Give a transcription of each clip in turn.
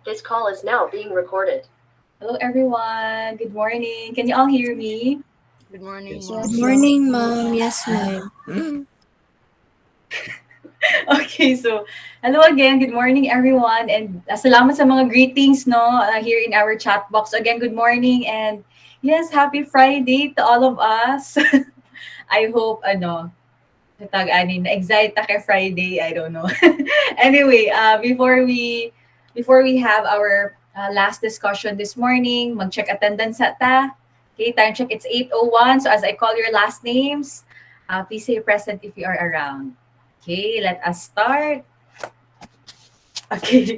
This call is now being recorded. Hello, everyone. Good morning. Can you all hear me? Good morning, Yes, Good ma'am. ma'am. morning, ma'am. Yes, ma'am. Okay, so hello again. Good morning, everyone. And salamat sa mga greetings, no, here in our chat box. Again, good morning. And yes, happy Friday to all of us. I hope, na-excite na kay Friday. I don't know. Anyway, before we have our last discussion this morning, mag-check attendance sa ta. Okay, time check, it's 8:01. So as I call your last names, please say present if you are around. Okay, let us start. Okay.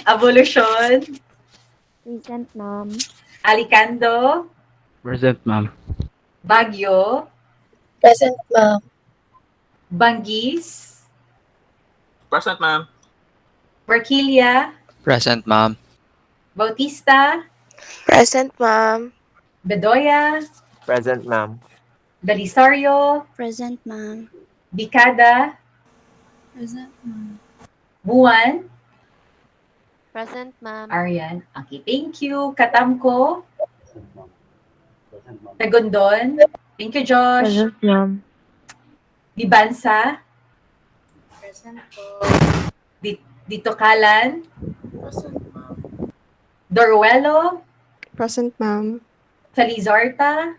Evolution, Present, ma'am. Alicando, Present, ma'am. Baguio, Present, ma'am. Banggis, Present, ma'am. Marquilia, Present, ma'am. Bautista, Present, ma'am. Bedoya, Present, ma'am. Belisario, Present, ma'am. Bicada, Present, ma'am. Buwan, Present, ma'am. Arian. Okay, thank you. Katamko, Tagondon. Thank you, Josh. Present, ma'am. Dibansa, Present po. Dito Kalan, Present, ma'am. Doruelo, Present, ma'am. Felizarta.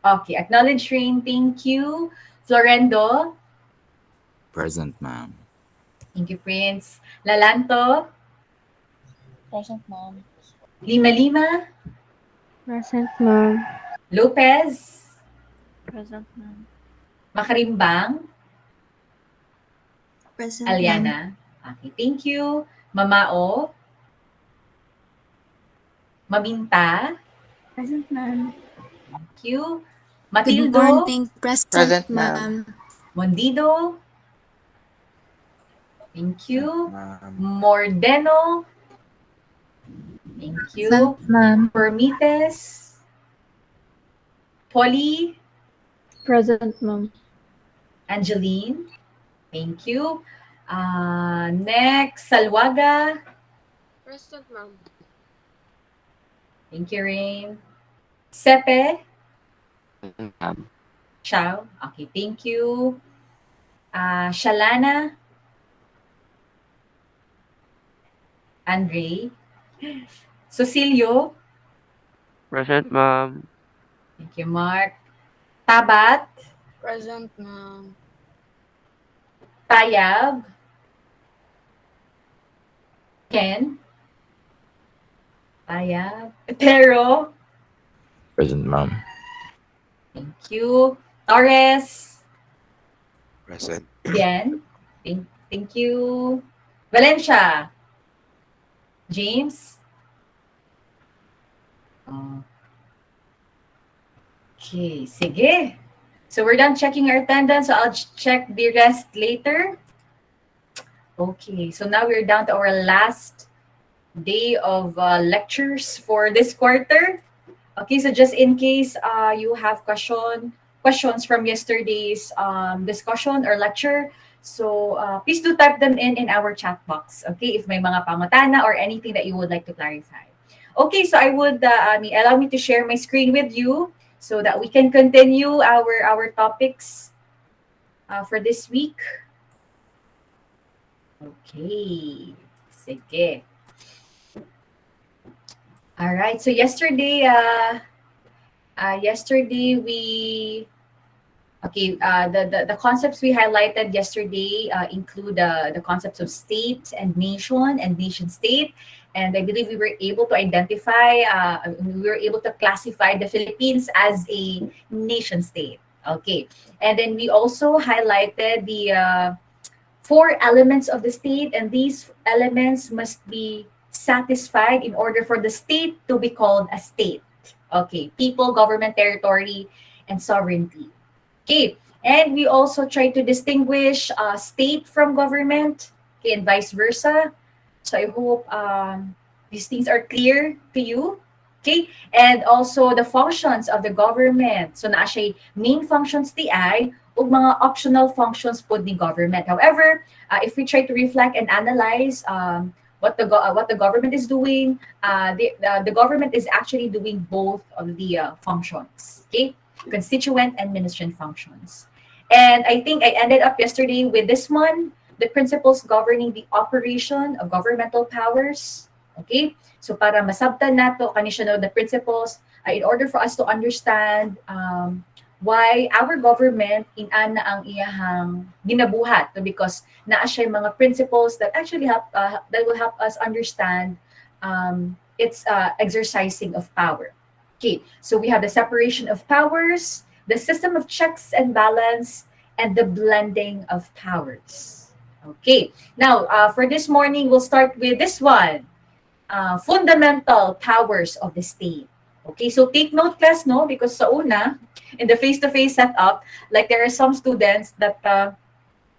Okay, acknowledge rain. Thank you. Florendo. Present, ma'am. Thank you, Prince. Lalanto. Present, ma'am. Lima Lima. Present, ma'am. Lopez. Present, ma'am. Makarimbang. Present, Aliana. Okay, thank you. Mamao. Maminta. Present, ma'am. Thank you. Good Matildo. morning. Present, Present, ma'am. Mondido. Thank you. Ma'am. Mordeno. Thank you. Present, ma'am. Permites. Polly. Present, ma'am. Angeline. Thank you. Next, Salwaga. Present, ma'am. Thank you, Rain. Sepe. Ma'am. Chow. Okay, thank you. Shalana. Andre. Cecilio. Present, ma'am. Thank you, Mark. Tabat. Present, ma'am. Tayab. Ken. Tayab. Pero. Present, ma'am. Thank you. Torres. Present. Bien. Thank you. Valencia. James. Okay, sige. So we're done checking our attendance. So I'll check the rest later. Okay, so now we're down to our last day of lectures for this quarter. Okay, so just in case you have questions from yesterday's discussion or lecture, so please do type them in our chat box. Okay, if may mga pangutana or anything that you would like to clarify. Okay, so I would allow me to share my screen with you so that we can continue our topics for this week. Okay, sige. All right. So yesterday the concepts we highlighted yesterday include the concepts of state and nation state, and I believe we were able to identify, we were able to classify the Philippines as a nation state. Okay, and then we also highlighted the four elements of the state, and these elements must be satisfied in order for the state to be called a state. Okay, people, government, territory, and sovereignty. Okay, and we also try to distinguish state from government, okay, and vice versa. So I hope these things are clear to you. Okay, and also the functions of the government. So na siya main functions di ay ug mga optional functions pod ni government. However, if we try to reflect and analyze what the government is doing. The government is actually doing both of the functions, okay, constituent and ministrant functions. And I think I ended up yesterday with this one, the principles governing the operation of governmental powers. Okay, so para masabtan nato kanisyo the principles, in order for us to understand why our government inana ang iyahang ginabuhat, no? Because naa siya mga principles that actually help that will help us understand its exercising of power. Okay, so we have the separation of powers, the system of checks and balance, and the blending of powers. Okay, now for this morning, we'll start with this one, fundamental powers of the state. Okay, so take note, class, no? Because sa una, in the face-to-face setup, like there are some students that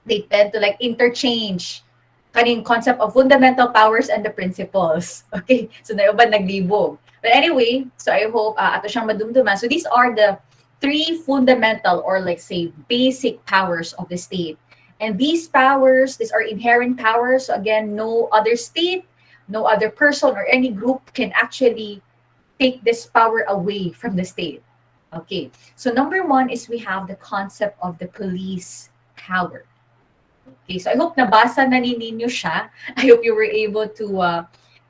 they tend to like interchange kaning concept of fundamental powers and the principles. Okay, so na iba naglibog. But anyway, so I hope ato siyang madumduman. So these are the three fundamental, or like say basic powers of the state. And these powers, these are inherent powers. So again, no other state, no other person or any group can actually take this power away from the state. Okay, so number one is we have the concept of the police power. Okay, so I hope nabasa na ninyo siya. I hope you were able to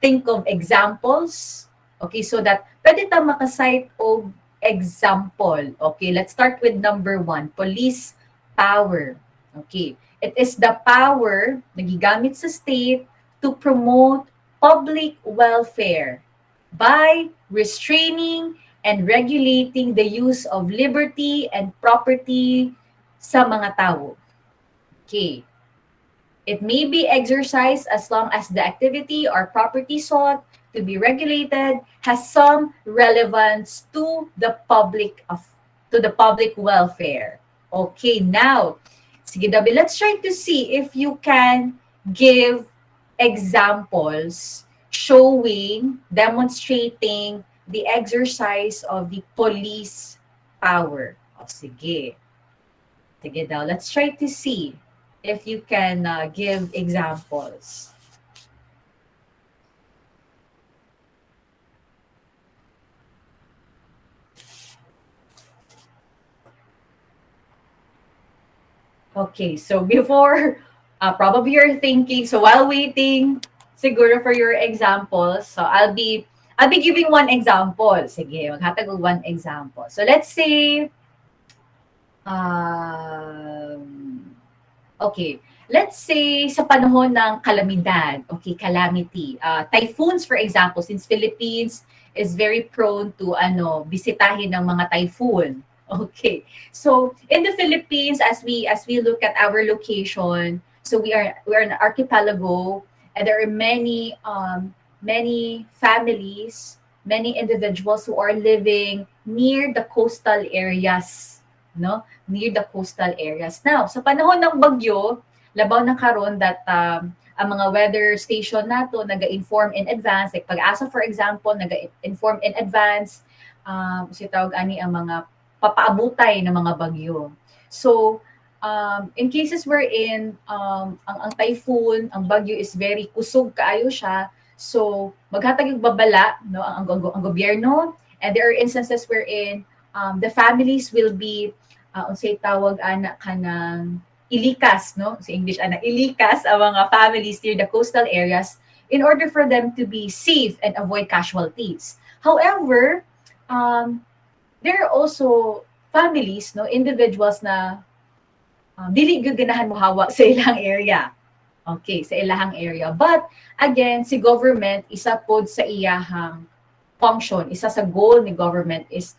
think of examples. Okay, so that pwede ta makasite og example. Okay, let's start with number one, police power. Okay, it is the power na gigamit sa state to promote public welfare by restraining and regulating the use of liberty and property sa mga tao. Okay. It may be exercised as long as the activity or property sought to be regulated has some relevance to the public welfare. Okay, now, sige Dabi, let's try to see if you can give examples showing, demonstrating the exercise of the police power. O, sige. Sige daw. Let's try to see if you can give examples. Okay, so before, probably you're thinking, so while waiting, siguro for your examples, so I'll be giving one example. Sige, maghatag og one example. So let's say, okay, let's say sa panahon ng kalamidad, okay, calamity. Typhoons, for example, since Philippines is very prone to bisitahin ng mga typhoon. Okay, so in the Philippines, as we look at our location, so we're an archipelago, and there are many families, many individuals who are living near the coastal areas, no? Near the coastal areas. Now, sa panahon ng bagyo, labaw na karon that ang mga weather station nato naga-inform in advance, like Pag-asa for example, naga-inform in advance tawag ani ang mga papaabutay ng mga bagyo. So, in cases wherein ang typhoon, ang bagyo is very kusog kaayo siya, so maghatag yung babala, no, ang gobyerno, and there are instances wherein the families will be unsay tawag ana kanang ilikas, no, sa English ana ilikas ang mga families near the coastal areas in order for them to be safe and avoid casualties. However, there are also families, no, individuals na dili gyud ganahan mohawa sa ilang area. Okay, sa ilang area. But again, si government isa pod sa iyahang function, isa sa goal ni government is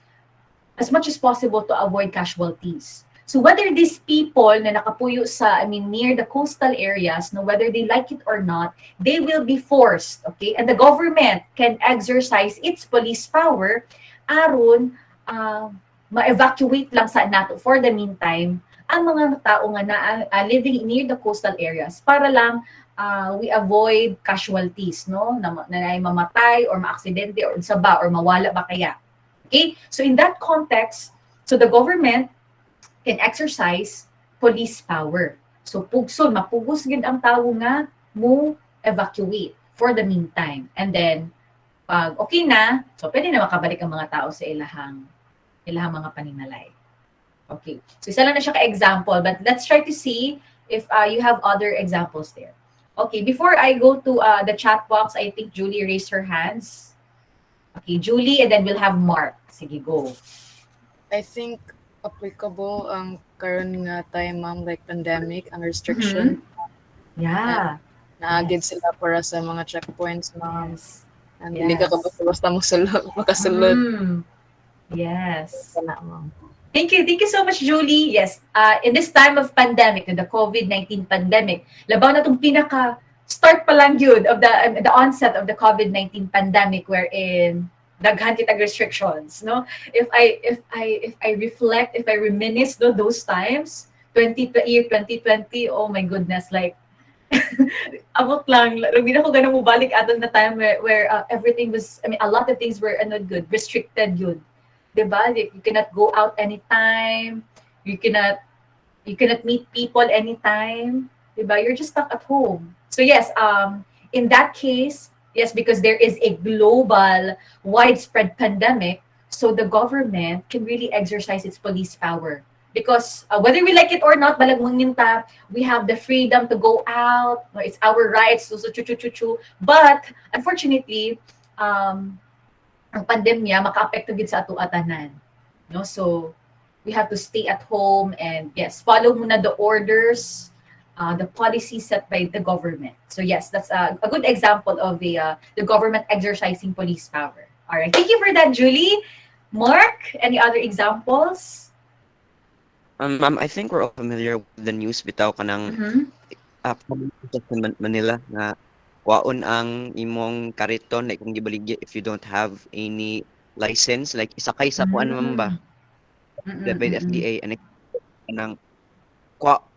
as much as possible to avoid casualties. So whether these people na nakapuyo sa, near the coastal areas, no, whether they like it or not, they will be forced, okay? And the government can exercise its police power aron ma-evacuate lang sa nato for the meantime ang mga tao nga na living near the coastal areas para lang we avoid casualties, no? Na mamatay or maaksidente or unsaba or mawala ba kaya. Okay? So in that context, so the government can exercise police power. So pugson, mapugos gid ang tao nga mo evacuate for the meantime. And then, pag okay na, so pwede na makabalik ang mga tao sa ilahang mga paninalay. Okay. So, isa lang na siya ka-example, but let's try to see if you have other examples there. Okay, before I go to the chat box, I think Julie raised her hands. Okay, Julie, and then we'll have Mark. Sige, go. I think applicable ang karon nga time, ma'am, like pandemic, ang restriction. Yeah. Naagid Yes. sila para sa mga checkpoints, ma'am. Yes. And hindi ka Yes. basta makasulod. Yes. Kana, ma'am. Thank you. Thank you so much, Julie. Yes, in this time of pandemic, the COVID-19 pandemic, labaw na itong pinaka-start pa lang yun of the onset of the COVID-19 pandemic wherein daghan kitag restrictions, no? If I reflect, if I reminisce those times, year 2020, oh my goodness, like abot lang, hindi na ko ganun mo balik atong na time where everything was, I mean, a lot of things were not good, restricted yun. Diba? Like, you cannot go out anytime. You cannot meet people anytime. Diba? You're just stuck at home. So yes, in that case, yes, because there is a global, widespread pandemic, so the government can really exercise its police power. Because whether we like it or not, we have the freedom to go out. It's our rights. But unfortunately, ang pandemya maka-apekto gid sa ato atanan, no? So we have to stay at home and yes, follow muna the orders, the policies set by the government. So yes, that's a good example of the government exercising police power. All right, thank you for that, Julie. Mark, any other examples? Ma'am, I think we're all familiar with the news bitaw kanang sa Manila na waon ang imong kariton like kung gibaligya if you don't have any license, like isakay sa kuan man ba by the FDA and nang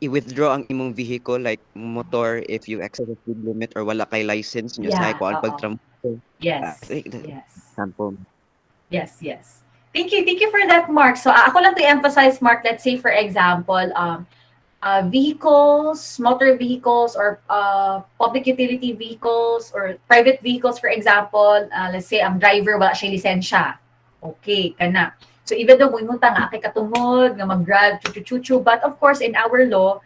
i-withdraw ang imong vehicle like motor if you exceed the speed limit or wala kay license nyo sa kuan pag Yes. Yes. Sample. Yes. Thank you for that, Mark. So ako lang to emphasize, Mark, let's say for example, vehicles, motor vehicles, or public utility vehicles, or private vehicles, for example, let's say ang driver wala siya lisensya. Okay, kana. So even though mumunta nga kay katungod nga mag-drive chuchu, but of course in our law,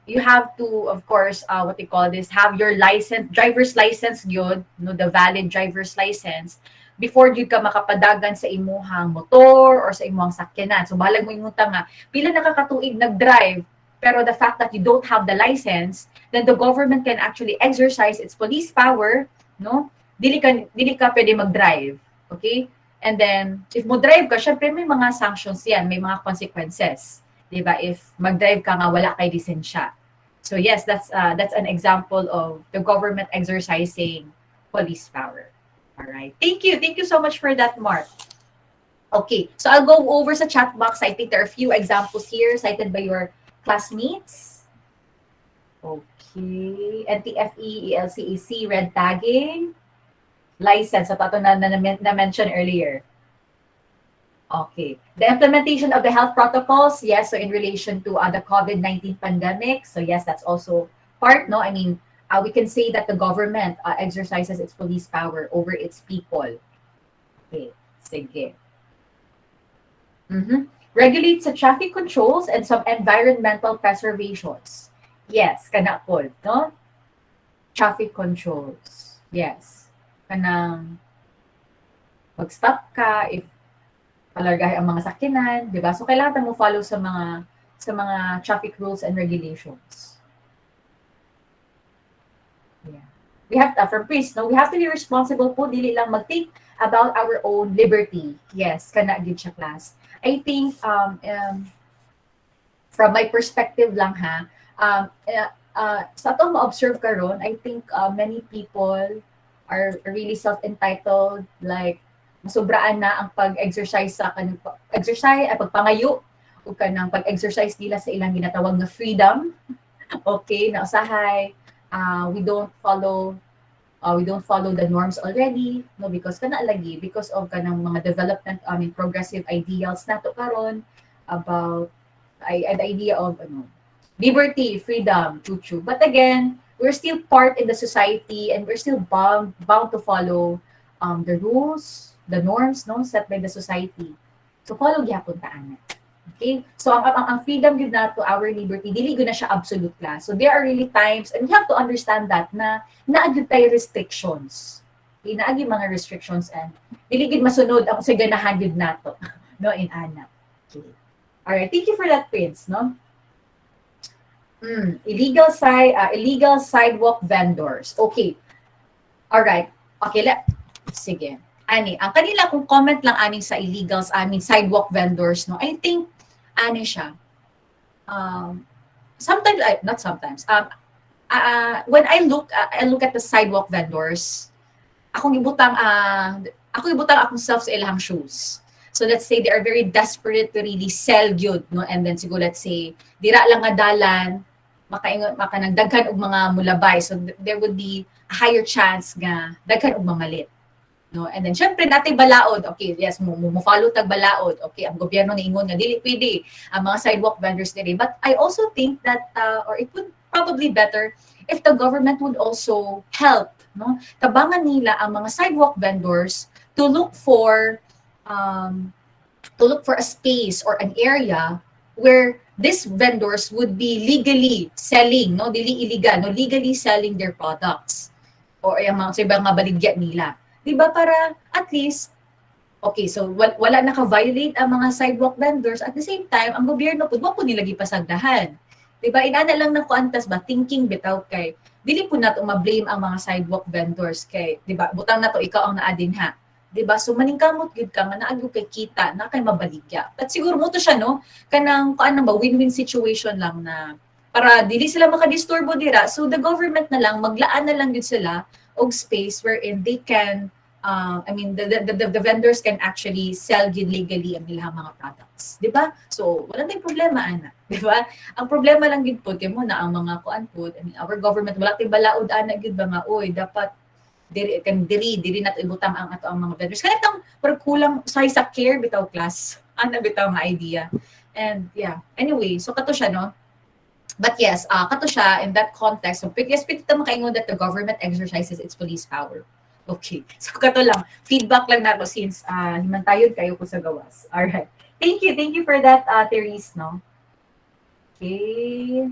you have to, of course, what they call this, have your license, driver's license yun, no, the valid driver's license, before you ka makapadagan sa imuhang motor or sa imuhang sakyanan. So balag mo imunta nga, pila nakakatuig nag-drive, pero the fact that you don't have the license, then the government can actually exercise its police power, no? Dili ka pwede mag-drive, okay? And then, if mo drive ka, syempre may mga sanctions yan, may mga consequences, di ba? If mag-drive ka nga, wala kay lisensya. So yes, that's an example of the government exercising police power. All right. Thank you so much for that, Mark. Okay, so I'll go over sa chat box. I think there are a few examples here cited by your classmates. Okay. NTFE, ELCAC, red tagging, license. So, ito na-mention earlier. Okay. The implementation of the health protocols, yes, so in relation to the COVID-19 pandemic. So, yes, that's also part, no? I mean, we can say that the government exercises its police power over its people. Okay. Sige. Regulates the traffic controls and some environmental preservations. Yes, kana po, no? Traffic controls. Yes. Kanang mag-stop ka if palargahe ang mga sakyanan, di ba? So kailangan mo follow sa mga traffic rules and regulations. Yeah. We have from priest, no? We have to be responsible po, dili lang mag-think about our own liberty. Yes, kana gid siya class. I think from my perspective lang sa atong ma-observe karon, I think many people are really self-entitled, like masubraan na ang pag-exercise sa pagpangayo o kanang pag-exercise nila sa ilang ginatawag na freedom. Okay, na usahay, we don't follow the norms already, no, because of kanang mga development, progressive ideals nato karon about the idea of liberty, freedom, chuchu. But again, we're still part in the society and we're still bound to follow the rules, the norms, no, set by the society. So follow gyapon ta ana. Okay? So ang freedom yun na to our liberty, dili gyud na siya absolute class. So there are really times, and we have to understand that na naagid tayo restrictions. Okay, naagi mga restrictions and dili gyud masunod ang sa ganahan gyud nato, no, in ana. Okay. All right, thank you for that, Prince, no? Illegal sidewalk vendors. Okay. All right. Okay, sige. Ani, ang kanila kung comment lang aning sa sidewalk vendors, no. I think ani siya. Sometimes, not sometimes. When I look at the sidewalk vendors, ako ibutang akong self sa ilang shoes. So let's say they are very desperate to really sell good, no? And then siguro let's say dira lang nga dalan makanagdaghan og mga mulabay. So there would be a higher chance nga daghan og mamalit. No? And then syempre natay balaod. Okay, yes, mo follow tag balaod. Okay, ang gobyerno niingon nga dili pwede ang mga sidewalk vendors diri. But I also think that or it would probably better if the government would also help, no? Tabangan nila ang mga sidewalk vendors to look for a space or an area where these vendors would be legally selling, no, dili illegal, no, legally selling their products or yung mga sa ibang mga baligya nila. 'Di ba, para at least okay, so wala naka-violate ang mga sidewalk vendors, at the same time ang gobyerno pud wa pud nila gipasagdahan. 'Di ba, inana lang na kuantas ba thinking bitaw kay dili pud nato ma-blame ang mga sidewalk vendors kay 'di ba, butang nato ikaw ang naadin ha. 'Di ba? So maningkamot gid ka nga naagyo kay kita na kay mabaligya. At siguro mo to siya, no, kanang kuan ba win-win situation lang na para dili sila makadisturbo dira. So the government na lang maglaan na lang gid sila og space wherein they can the vendors can actually sell gid legally ang ilang mga products, 'di ba? So wala tayong problema ana, 'di ba? Ang problema lang gid pud kay mo na ang mga kuan pud, our government wala tay balaod ana gid ba nga oy dapat diri nato ibutang ang ato ang mga vendors. Kaya itong kulang sa care bitaw class. Ano bitaw nga idea. And yeah, anyway, so kato siya, no? But yes, kato siya in that context. So yes, pwede ito makaingon that the government exercises its police power. Okay. So kato lang. Feedback lang nato since himantayon kayo ko sa gawas. Alright. Thank you for that, Therese, no? Okay.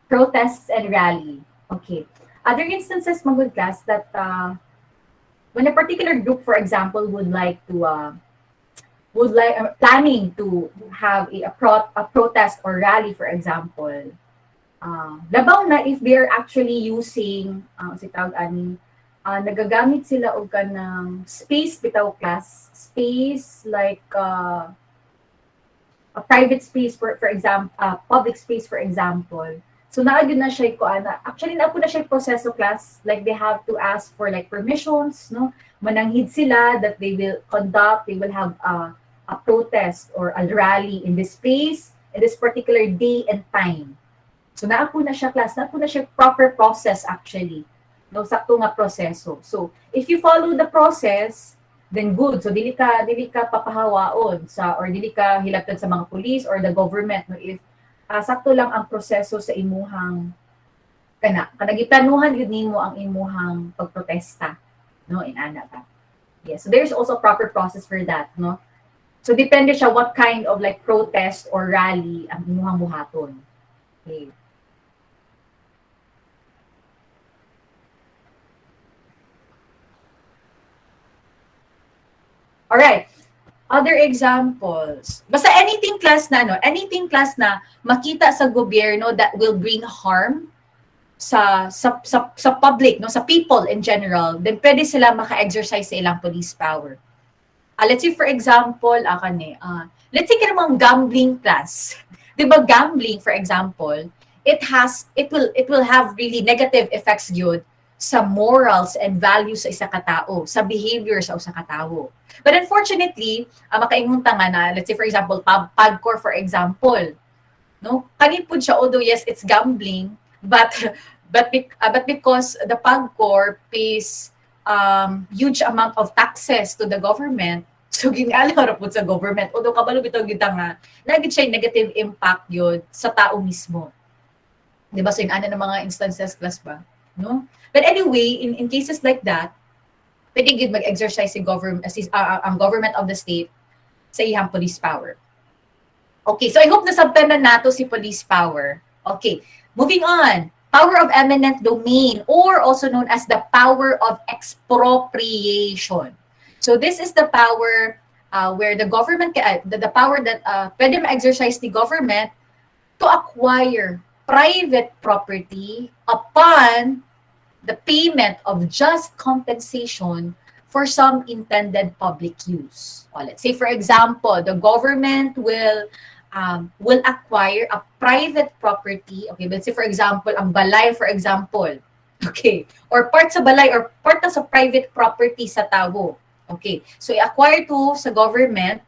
Protests and rally. Okay. Other instances, mga class, that when a particular group, for example, planning to have a protest or rally, for example, labaw na if they're actually using, nagagamit sila og kanang space bitaw class, space like a private space, for example, public space, for example. So naagid na siya actually na po na siya proseso class, like they have to ask for like permissions, no, mananghid sila that they will have a protest or a rally in this space in this particular day and time. So naa po na siya class, naa po na siya proper process actually, no, sakto nga proseso. So if you follow the process, then good. So dili ka papahawaon or dili ka hilabtan sa mga police or the government, no, if sakto lang ang proseso sa imuhang kanagiplanuhan yun nimo ang imuhang pagprotesta, no, in ana ta. Yes, so there's also a proper process for that, no. So depende siya what kind of like protest or rally ang imuhang buhaton. Okay. All right. Other examples. Basta anything class na makita sa gobyerno that will bring harm sa public, no, sa people in general, then pwede sila maka-exercise sa ilang police power. Let's say for example, let's say kanang gambling class. 'Di ba gambling, for example, it will have really negative effects gyud sa morals and values sa isa ka tao, sa behavior sa usa ka tawo. But unfortunately, makaingon ta nga na, let's say for example, PAGCOR for example, no? Kani pud siya, although yes, it's gambling, but because the PAGCOR pays huge amount of taxes to the government, So ginala ra pud sa government. Although kabalo bitaw gyud nga nagit siya negative impact yun sa tao mismo. 'Di ba? So yung ana ng mga instances class ba, no? But anyway, in cases like that, pwede gyud mag-exercise si ang government of the state sa iyang police power. Okay, so I hope nasabtanan nato si police power. Okay, moving on. Power of eminent domain, or also known as the power of expropriation. So this is the power where the government, the power that pwede ma-exercise the government to acquire private property upon the payment of just compensation for some intended public use. Let's say, for example, the government will acquire a private property. Okay, let's say, for example, ang balay, for example. Okay, or part sa balay or part sa private property sa tao. Okay, so i-acquire to sa government,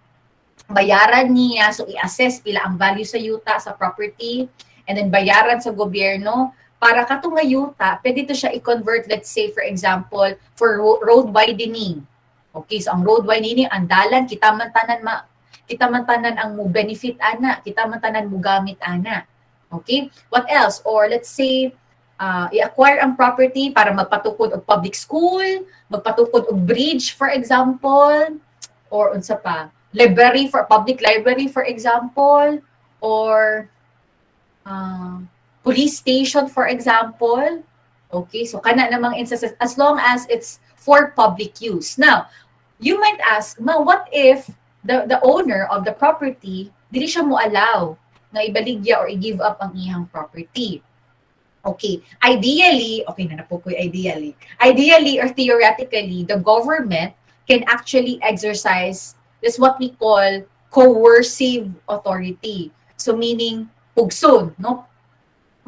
bayaran niya, so i-assess pila ang value sa yuta, sa property, and then bayaran sa gobyerno, para katong nga yuta, pwede to siya i-convert, let's say, for example, for road widening. Okay, so ang road widening, ang dalan, kita man tanan ang mo benefit ana, kita man tanan mo gamit ana. Okay? What else? Or let's say, i-acquire ang property para magpatukod og public school, magpatukod og bridge, for example, or unsa pa, public library, for example, or police station, for example. Okay, so kana namang instances, as long as it's for public use. Now, you might ask, what if the owner of the property, dili siya mo allow na ibaligya or i-give up ang iyang property? Okay, ideally or theoretically, the government can actually exercise this what we call coercive authority. So meaning, pugson, no?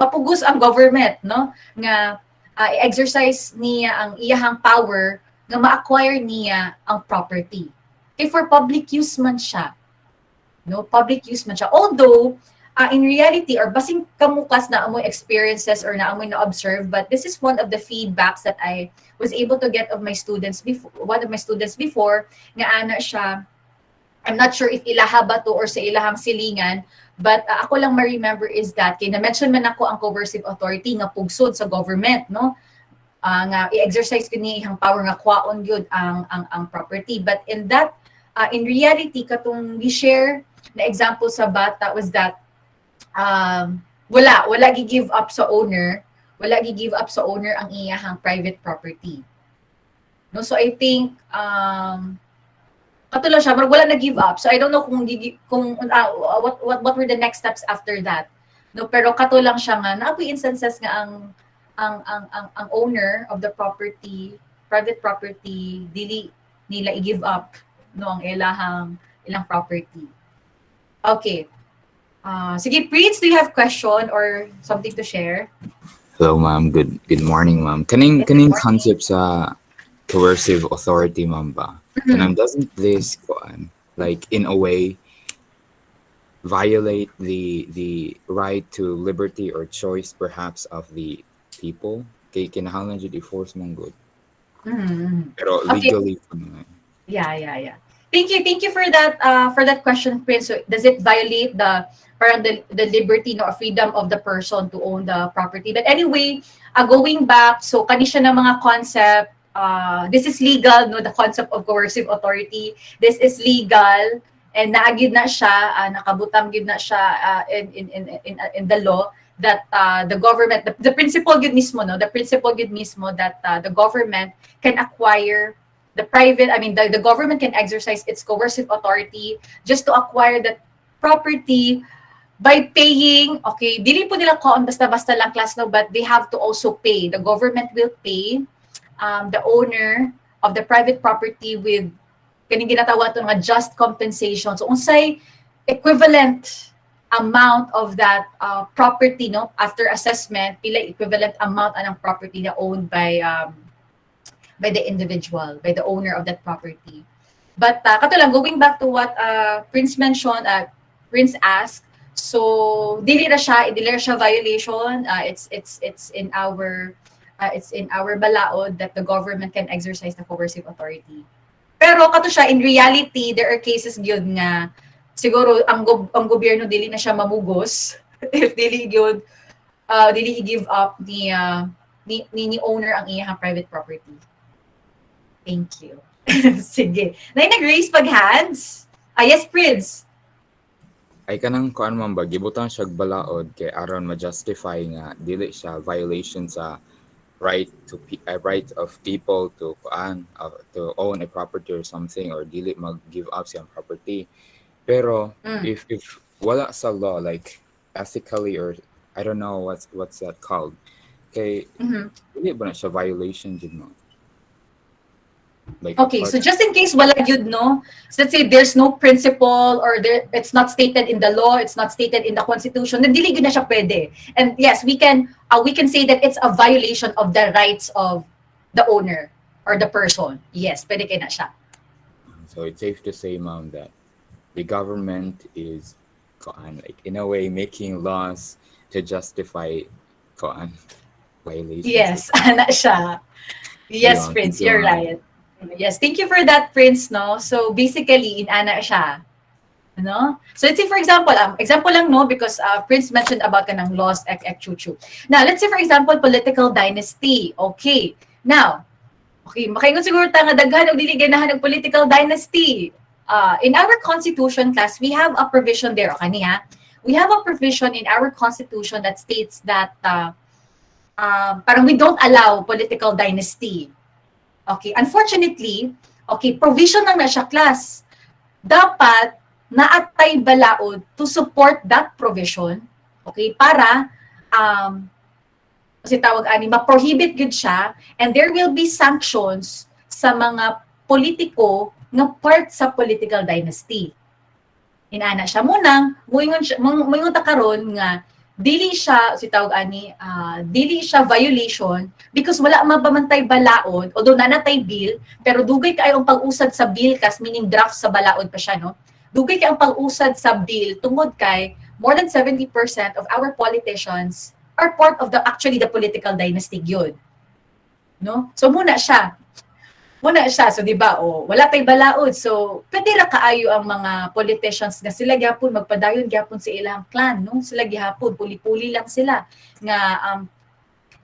Mapugos ang government, no? Nga i-exercise niya ang iyahang power nga ma-acquire niya ang property. Okay, for public use man siya. No, public use man siya. Although, in reality, or basing kamukas na amoy experiences or na amoy na-observe, but this is one of the feedbacks that I was able to get of my students before, one of my students before, nga ana siya, I'm not sure if ilaha ba to or sa ilahang silingan, but ako lang ma-remember is that, kaya na-mention man ako ang coercive authority nga pugsod sa government, no? Nga i-exercise ko niya ihang power nga kwaon yun ang property. But in reality, katong gi-share na example sa bata was that wala gi-give up sa owner ang iyahang private property. No, so I think katulo siya, pero wala na give up. So I don't know what were the next steps after that. No, pero katulang siya nga naapoy instances nga ang owner of the property, private property, dili nila i-give up no ang ilang property. Okay. Sige, Prince, do you have question or something to share? Hello, ma'am. Good morning, ma'am. Kaning concept sa coercive authority, ma'am ba? And doesn't this, like, in a way, violate the right to liberty or choice, perhaps, of the people? Kay kinahanglan jud i-force mong good. Pero legally, Yeah. Thank you for that question, Prince. So does it violate the liberty or freedom of the person to own the property? But anyway, going back, so kani siya ng mga concept. This is legal, no? The concept of coercive authority. This is legal, and naagid na siya, nakabutang gid na siya in the law that the government, the principle gid mismo, no? The principle gid mismo that the government can acquire the government can exercise its coercive authority just to acquire that property by paying, okay, dili po nila ko basta-basta lang class, no, but they have to also pay. The government will pay the owner of the private property with kaning ginatawag nga just compensation. So unsay equivalent amount of that property, no, after assessment, pila equivalent amount anang property na owned by the individual, by the owner of that property. But katulang, going back to what Prince mentioned, Prince asked, so dili ra siya violation. It's in our balaod that the government can exercise the coercive authority. Pero kato siya, in reality, there are cases gyud nga siguro ang gobyerno dili na siya mamugos if dili gyud dili i-give up ni owner ang iyang private property. Thank you. Sige. Na nag-raise pag hands. Yes, Prince. Ay kanang kuan man ba gibutan siya balaod kay aron ma-justify nga dili siya violation sa right of people to to own a property or something or dili mag-give up siyang property. Pero if wala sa law like ethically or I don't know what's that called. Kay dili ba na siya violation jud mo? Like Okay, so just in case wala yun, no? So let's say there's no principle or it's not stated in the law, it's not stated in the constitution, then dili yun na siya pwede. And yes, we can say that it's a violation of the rights of the owner or the person. Yes, pwede kaya na siya. So it's safe to say, ma'am, that the government is like in a way making laws to justify violations. Yes, ana siya. Yes, Yeah, Prince, yeah. you're right. Yes, thank you for that, Prince, no? So basically, in ana siya. No? So let's say, for example, example lang, no? Because Prince mentioned about kanang laws, chuchu. Now, let's say, for example, political dynasty. Okay. Now, makaingon siguro ta nga daghan og dili ganahan ng political dynasty. In our constitution class, we have a provision there, kaniya. We have a provision in our constitution that states that parang we don't allow political dynasty. Okay, unfortunately, provision lang na siya, class. Dapat naatay balaod to support that provision, okay, para kasi tawag ani ma-prohibit gud siya and there will be sanctions sa mga politiko nga part sa political dynasty. Inana siya munang moingon ta karon nga dili siya dili siya violation because wala mapamantay balaod although nanatay bill pero dugay kaayo ang pag-usad sa bill kas meaning draft sa balaod pa siya, no? Dugay kay ang pag-usad sa bill tungod kay more than 70% of our politicians are part of the political dynasty gyud, no? So muna siya. So di ba, wala tay balaod. So pwede ra kaayo ang mga politicians nga sila gyapon magpadayon gyapon sa ilang clan, no? Sila gyapon puli-puli lang sila nga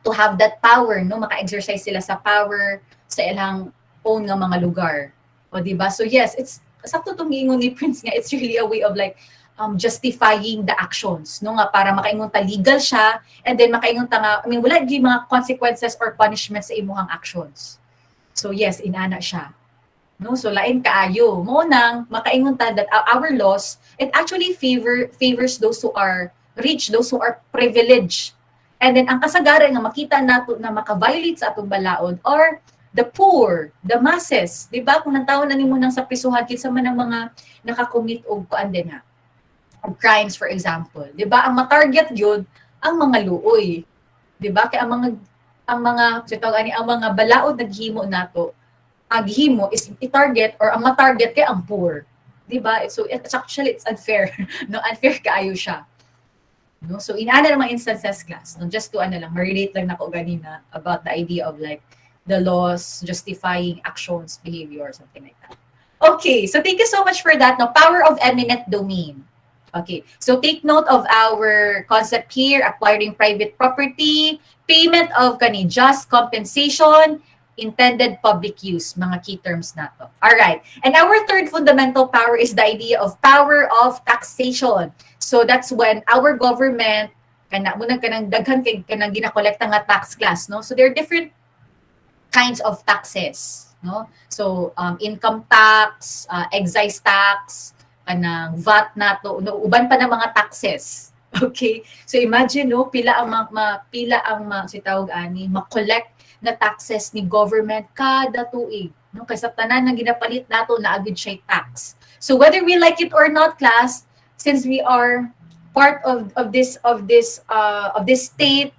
to have that power, no? Maka-exercise sila sa power sa ilang own nga mga lugar. O di ba? So yes, it's sakto tong giingon ni Prince nga it's really a way of like justifying the actions, no, nga para makaingon ta legal siya and then makaingon ta nga wala gyud mga consequences or punishments sa imuhang actions. So yes, inana siya. No, so lain kaayo. Mo nang makaingon ta that our laws it actually favors those who are rich, those who are privileged. And then ang kasagaran nga makita nato na maka-violate sa atong balaod or the poor, the masses, di ba? Kung nang na nimo nang sa prisuhan kinsa man ang mga naka-commit og kuan din ha. Of crimes, for example, di ba? Ang ma-target yun ang mga luoy. Di ba? Kaya ang mga balaod naghimo nato, ang himo is i-target or ang ma-target kay ang poor. Di ba? So it's unfair. No, unfair kaayo siya. No, so inaana ng mga instances, class, no, just to relate lang nako ganina about the idea of like the laws justifying actions, behavior, something like that. Okay, so thank you so much for that. No, power of eminent domain. Okay, so take note of our concept here: acquiring private property, payment of just compensation, intended public use, mga key terms na to. All right, and our third fundamental power is the idea of power of taxation. So that's when our government kanang daghan kay kanang ginakolekta nga tax class, no? So there are different kinds of taxes, no? So income tax, excise tax, kanang VAT nato, no, uban pa ng mga taxes. Okay? So imagine, no, pila ang ma-collect na taxes ni government kada tuig, no? Kaysa tanan nga ginapalit nato na agud siya tax. So whether we like it or not, class, since we are part of this state,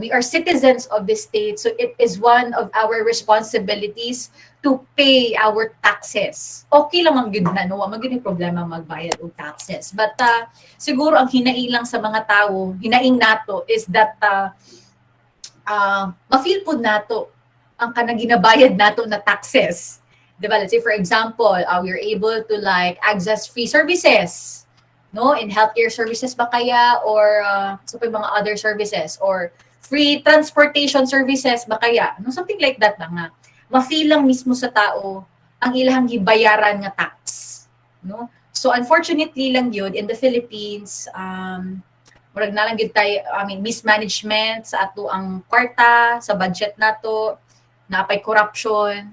we are citizens of this state, so it is one of our responsibilities to pay our taxes. Okay lang ang na, no? Magiging problema magbayad og taxes. But siguro ang hinailang sa mga tao, hinaing nato is that ma-feel po nato ang kanang ginabayad nato na taxes. Diba? Let's say for example, we're able to like access free services, no, in healthcare services ba kaya, or so pa yung mga other services, or free transportation services ba kaya, no, something like that na nga. Ma-feel lang mismo sa tao ang ilahang gibayaran nga tax, no. So unfortunately lang yun in the Philippines, murag na lang gid tayo, mismanagement sa ato ang kwarta, sa budget nato, napay corruption.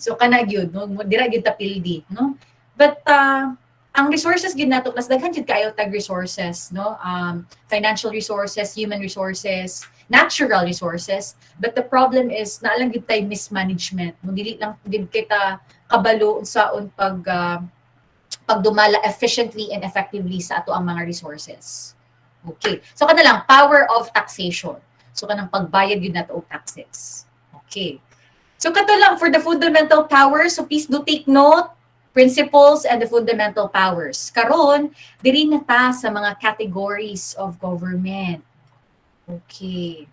So kana gyud, no, dira gyud ta pildi, no. But ang resources gid nato plus daghan gid kayo tag resources, no, financial resources, human resources, natural resources, but the problem is na lang gid tay mismanagement, no, dili lang gid kita kabalo unsaon pagdumala efficiently and effectively sa ato ang mga resources. Okay, so kana lang power of taxation, so kanang pagbayad yun nato og taxes. Okay, so kato lang for the fundamental powers, so please do take note, principles and the fundamental powers. Karon, diri na ta sa mga categories of government. Okay.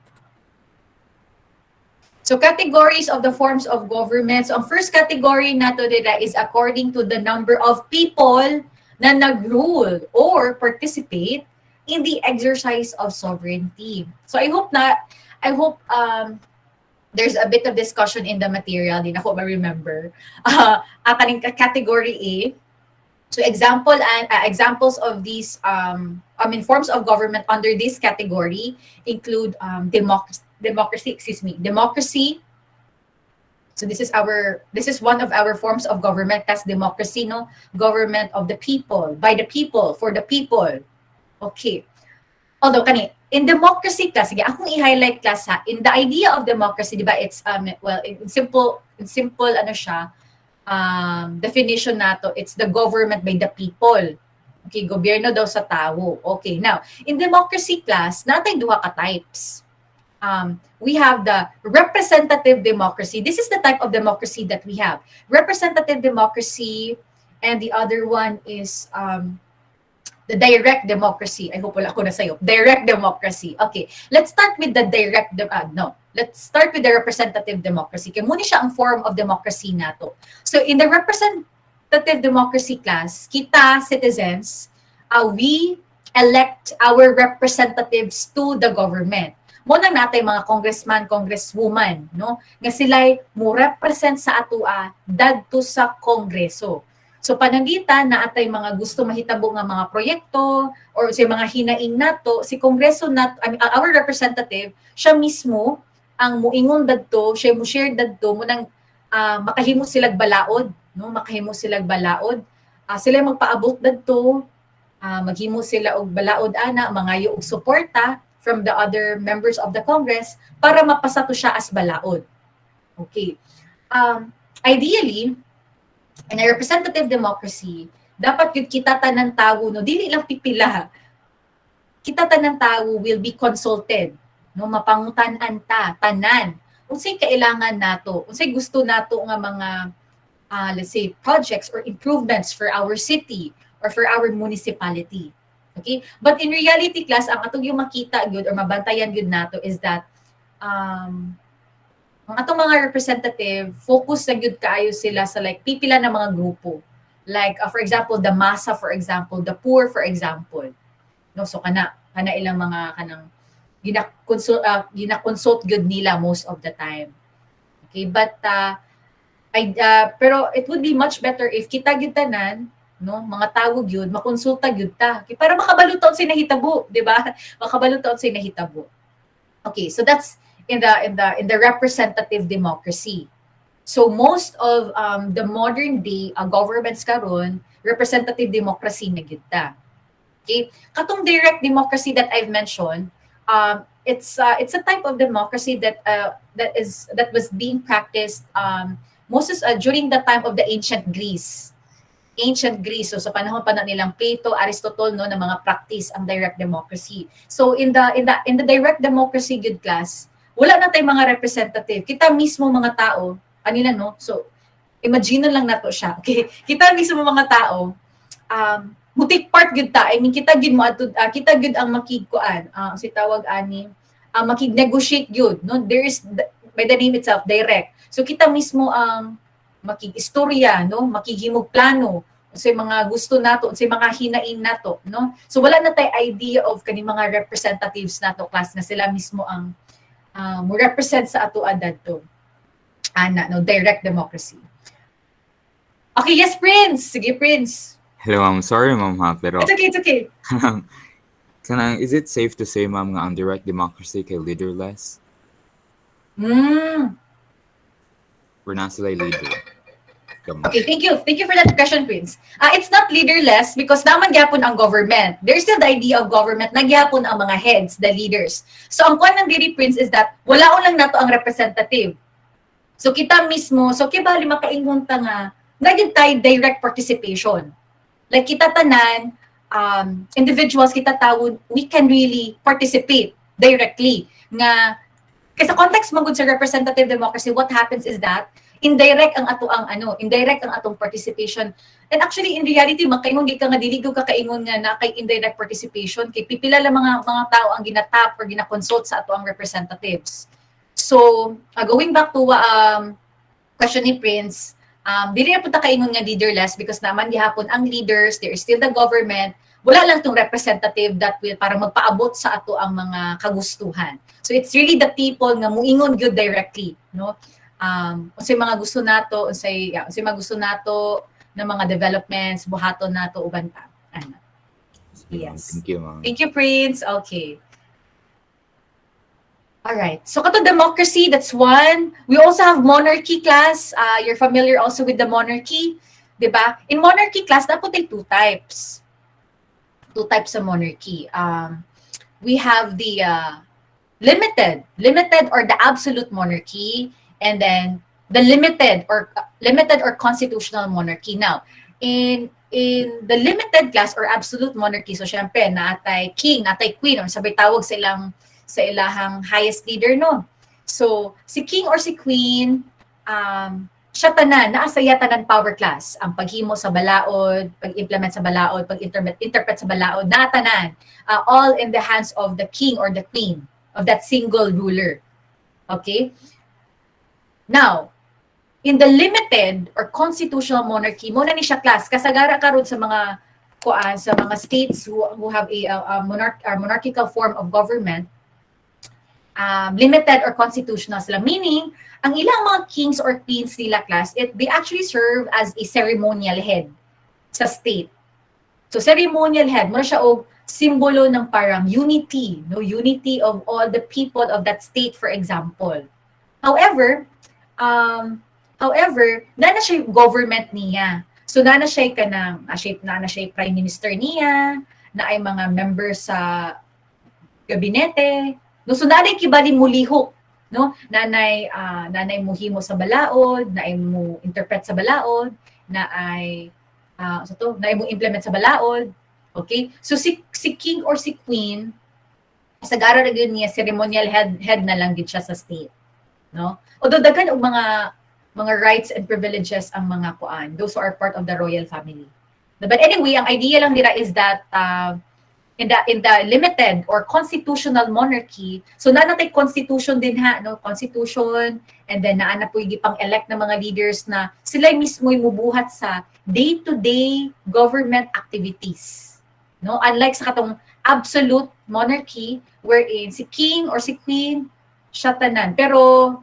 So categories of the forms of government. So ang first category nato dira is according to the number of people na nag-rule or participate in the exercise of sovereignty. So I hope there's a bit of discussion in the material, din ako ma-remember. Kaning category A. So examples of these forms of government under this category include democracy. So this is one of our forms of government, that's democracy, no? Government of the people, by the people, for the people. Okay. Although in democracy class, sige, akong i-highlight class ha, in the idea of democracy, di ba, it's in simple ano siya, definition nato, it's the government by the people. Okay, gobyerno daw sa tao. Okay, now, in democracy class, natay duha ka types. We have the representative democracy. This is the type of democracy that we have. Representative democracy, and the other one is the direct democracy. I hope wala ko na sa'yo. Direct democracy. Okay, let's start with the let's start with the representative democracy. Kaya muna siya ang form of democracy nato. So in the representative democracy class, kita citizens, we elect our representatives to the government. Muna natin mga congressman, congresswoman, no? Nga sila'y mo represent sa atua dadto sa kongreso. So panangitan na atay mga gusto mahitabo nga mga proyekto or sa mga hinaing nato, si kongreso nato, our representative, siya mismo ang muingon dadto, siya mo share dadto mo nang makahimo silag balaod, no? Makahimo silag balaod. Sila magpaabot dadto, maghimo sila og balaod ana, mangayo og suporta from the other members of the Congress para mapasa to siya as balaod. Okay. Ideally, in a representative democracy, dapat yun kita tanang tao, no, dili lang pipila. Kita tanang tao will be consulted, no, mapangutan-an ta, tanan. Unsay kailangan nato, unsay gusto nato nga mga let's say projects or improvements for our city or for our municipality. Okay? But in reality class, ang atong yung makita good or mabantayan good nato is that ang atong mga representative, focus na good kaayo sila sa like pipila na mga grupo. Like for example, the masa, for example, the poor, for example. No, so kana ilang mga kanang gina-consult good nila most of the time. Okay, but pero it would be much better if kita gyud tanan, no, mga tawo gyud makonsulta gyud ta. Okay, para makabalo taon sa nahitabo, di ba? Makabalo taon sa nahitabo. Okay, so that's in the representative democracy. So most of the modern day governments karon representative democracy na gyud ta. Okay? Katong direct democracy that I've mentioned, it's a type of democracy that was being practiced during the time of the ancient Greece. So sa panahon pa na nilang Plato, Aristotle, no, na mga practice ang direct democracy. So in the direct democracy good class, wala na tayong mga representative. Kita mismo mga tao, kanila, no? So, imagine lang nato siya. Okay? Kita mismo mga tao, mutik part gyud ta. I mean, kita gyud ang makigkuan. Si tawag ani, makig-negotiate gyud, no? There is by the name itself, direct. So kita mismo ang makig-istorya, no? Makigimog plano sa mga gusto nato, sa mga hinaing nato, no? So wala na tay idea of kani mga representatives nato class na sila mismo ang mo represent sa ato adad to. Ana, no, direct democracy. Okay, yes, Prince. Sige, Prince. Hello, ma'am. Sorry, ma'am, ha, pero It's okay, it's okay. kanang, is it safe to say, ma'am, nga ang direct democracy kay leaderless? Mm. We're not sila leader. Gamay. Okay, thank you. Thank you for that question, Prince. It's not leaderless because naman gyapon ang government. There's still the idea of government na gyapon ang mga heads, the leaders. So ang kwan ng diri, Prince, is that wala lang nato ang representative. So kita mismo, so kibali makaingon ta nga nagyud tayo direct participation. Like kita tanan, individuals kita tawon, we can really participate directly. Nga kasi sa context magud sa representative democracy, what happens is that indirect ang atong participation. And actually in reality makaingon di ka nga dili ka kaingon nga na kay indirect participation kay pipila lang mga tao ang ginatap or ginakonsult sa ato ang representatives. So going back to question ni Prince, dili na punta kaingon nga leaderless because naman gihapon ang leaders, there is still the government, wala lang tong representative that will para magpaabot sa ato ang mga kagustuhan. So it's really the people nga muingon gyud directly, no? Unsay mga gusto nato, unsay mga gusto nato na mga developments, buhaton nato uban pa. Ano? Sige, ma'am. Yes. Thank you, ma'am. Thank you, Prince. Okay. All right. So, kato democracy, that's one. We also have monarchy class. You're familiar also with the monarchy, diba? In monarchy class, dapat ay two types. Two types of monarchy. We have the limited or the absolute monarchy, and then the limited or constitutional monarchy. Now, in the limited class or absolute monarchy, so syempre, naatay king, naatay queen, or sabay tawag sa ilahang highest leader, no? So, si king or si queen, siya tanan, naasaya tanan power class. Ang paghimo sa balaod, pag-implement sa balaod, pag-interpret sa balaod, tanan, all in the hands of the king or the queen, of that single ruler. Okay? Now, in the limited or constitutional monarchy, muna ni siya class, kasagara karon sa mga states who have a monarchical form of government, limited or constitutional sila. Meaning, ang ilang mga kings or queens nila class, they actually serve as a ceremonial head sa state. So, ceremonial head, muna siya og simbolo ng parang unity, no? Unity of all the people of that state, for example. However, na siya government niya. So, na siya prime minister niya, na ay mga members sa gabinete. No, so nanay kibali mulihok, no? Nanay muhimo sa balaod, naay mo interpret sa balaod, naay mo implement sa balaod. Okay? So si king or si queen, sagara ra gyud niya ceremonial head na lang gid siya sa state, no? Although daghan og mga rights and privileges ang mga kuan, those who are part of the royal family. But anyway, ang idea lang nila is that in the limited or constitutional monarchy, so naatay constitution din no? Constitution, and then naana po gipang elect na mga leaders na sila mismo mubuhat sa day-to-day government activities. No? Unlike sa katong absolute monarchy wherein si king or si queen siya tanan. Pero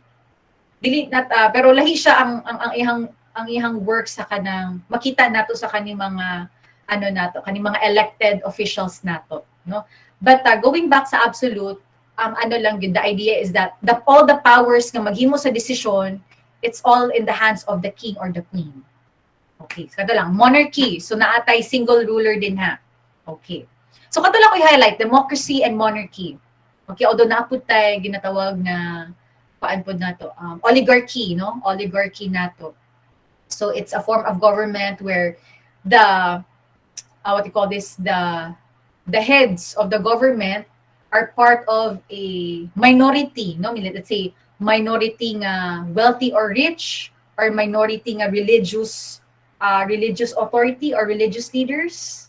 lahi siya ang ihang work sa kanang makita nato sa kaning mga kaning mga elected officials nato, no? But going back sa absolute, the idea is that all the powers nga maghimo sa decision, it's all in the hands of the king or the queen. Okay, so kato lang, monarchy, so naatay single ruler din ha. Okay. So kato lang ko i-highlight democracy and monarchy. Okay, although naapod tay ginatawag na paan pod nato, oligarchy, no? Oligarchy nato. So it's a form of government where the heads of the government are part of a minority, no? Let's say minority nga wealthy or rich, or minority nga religious authority or religious leaders.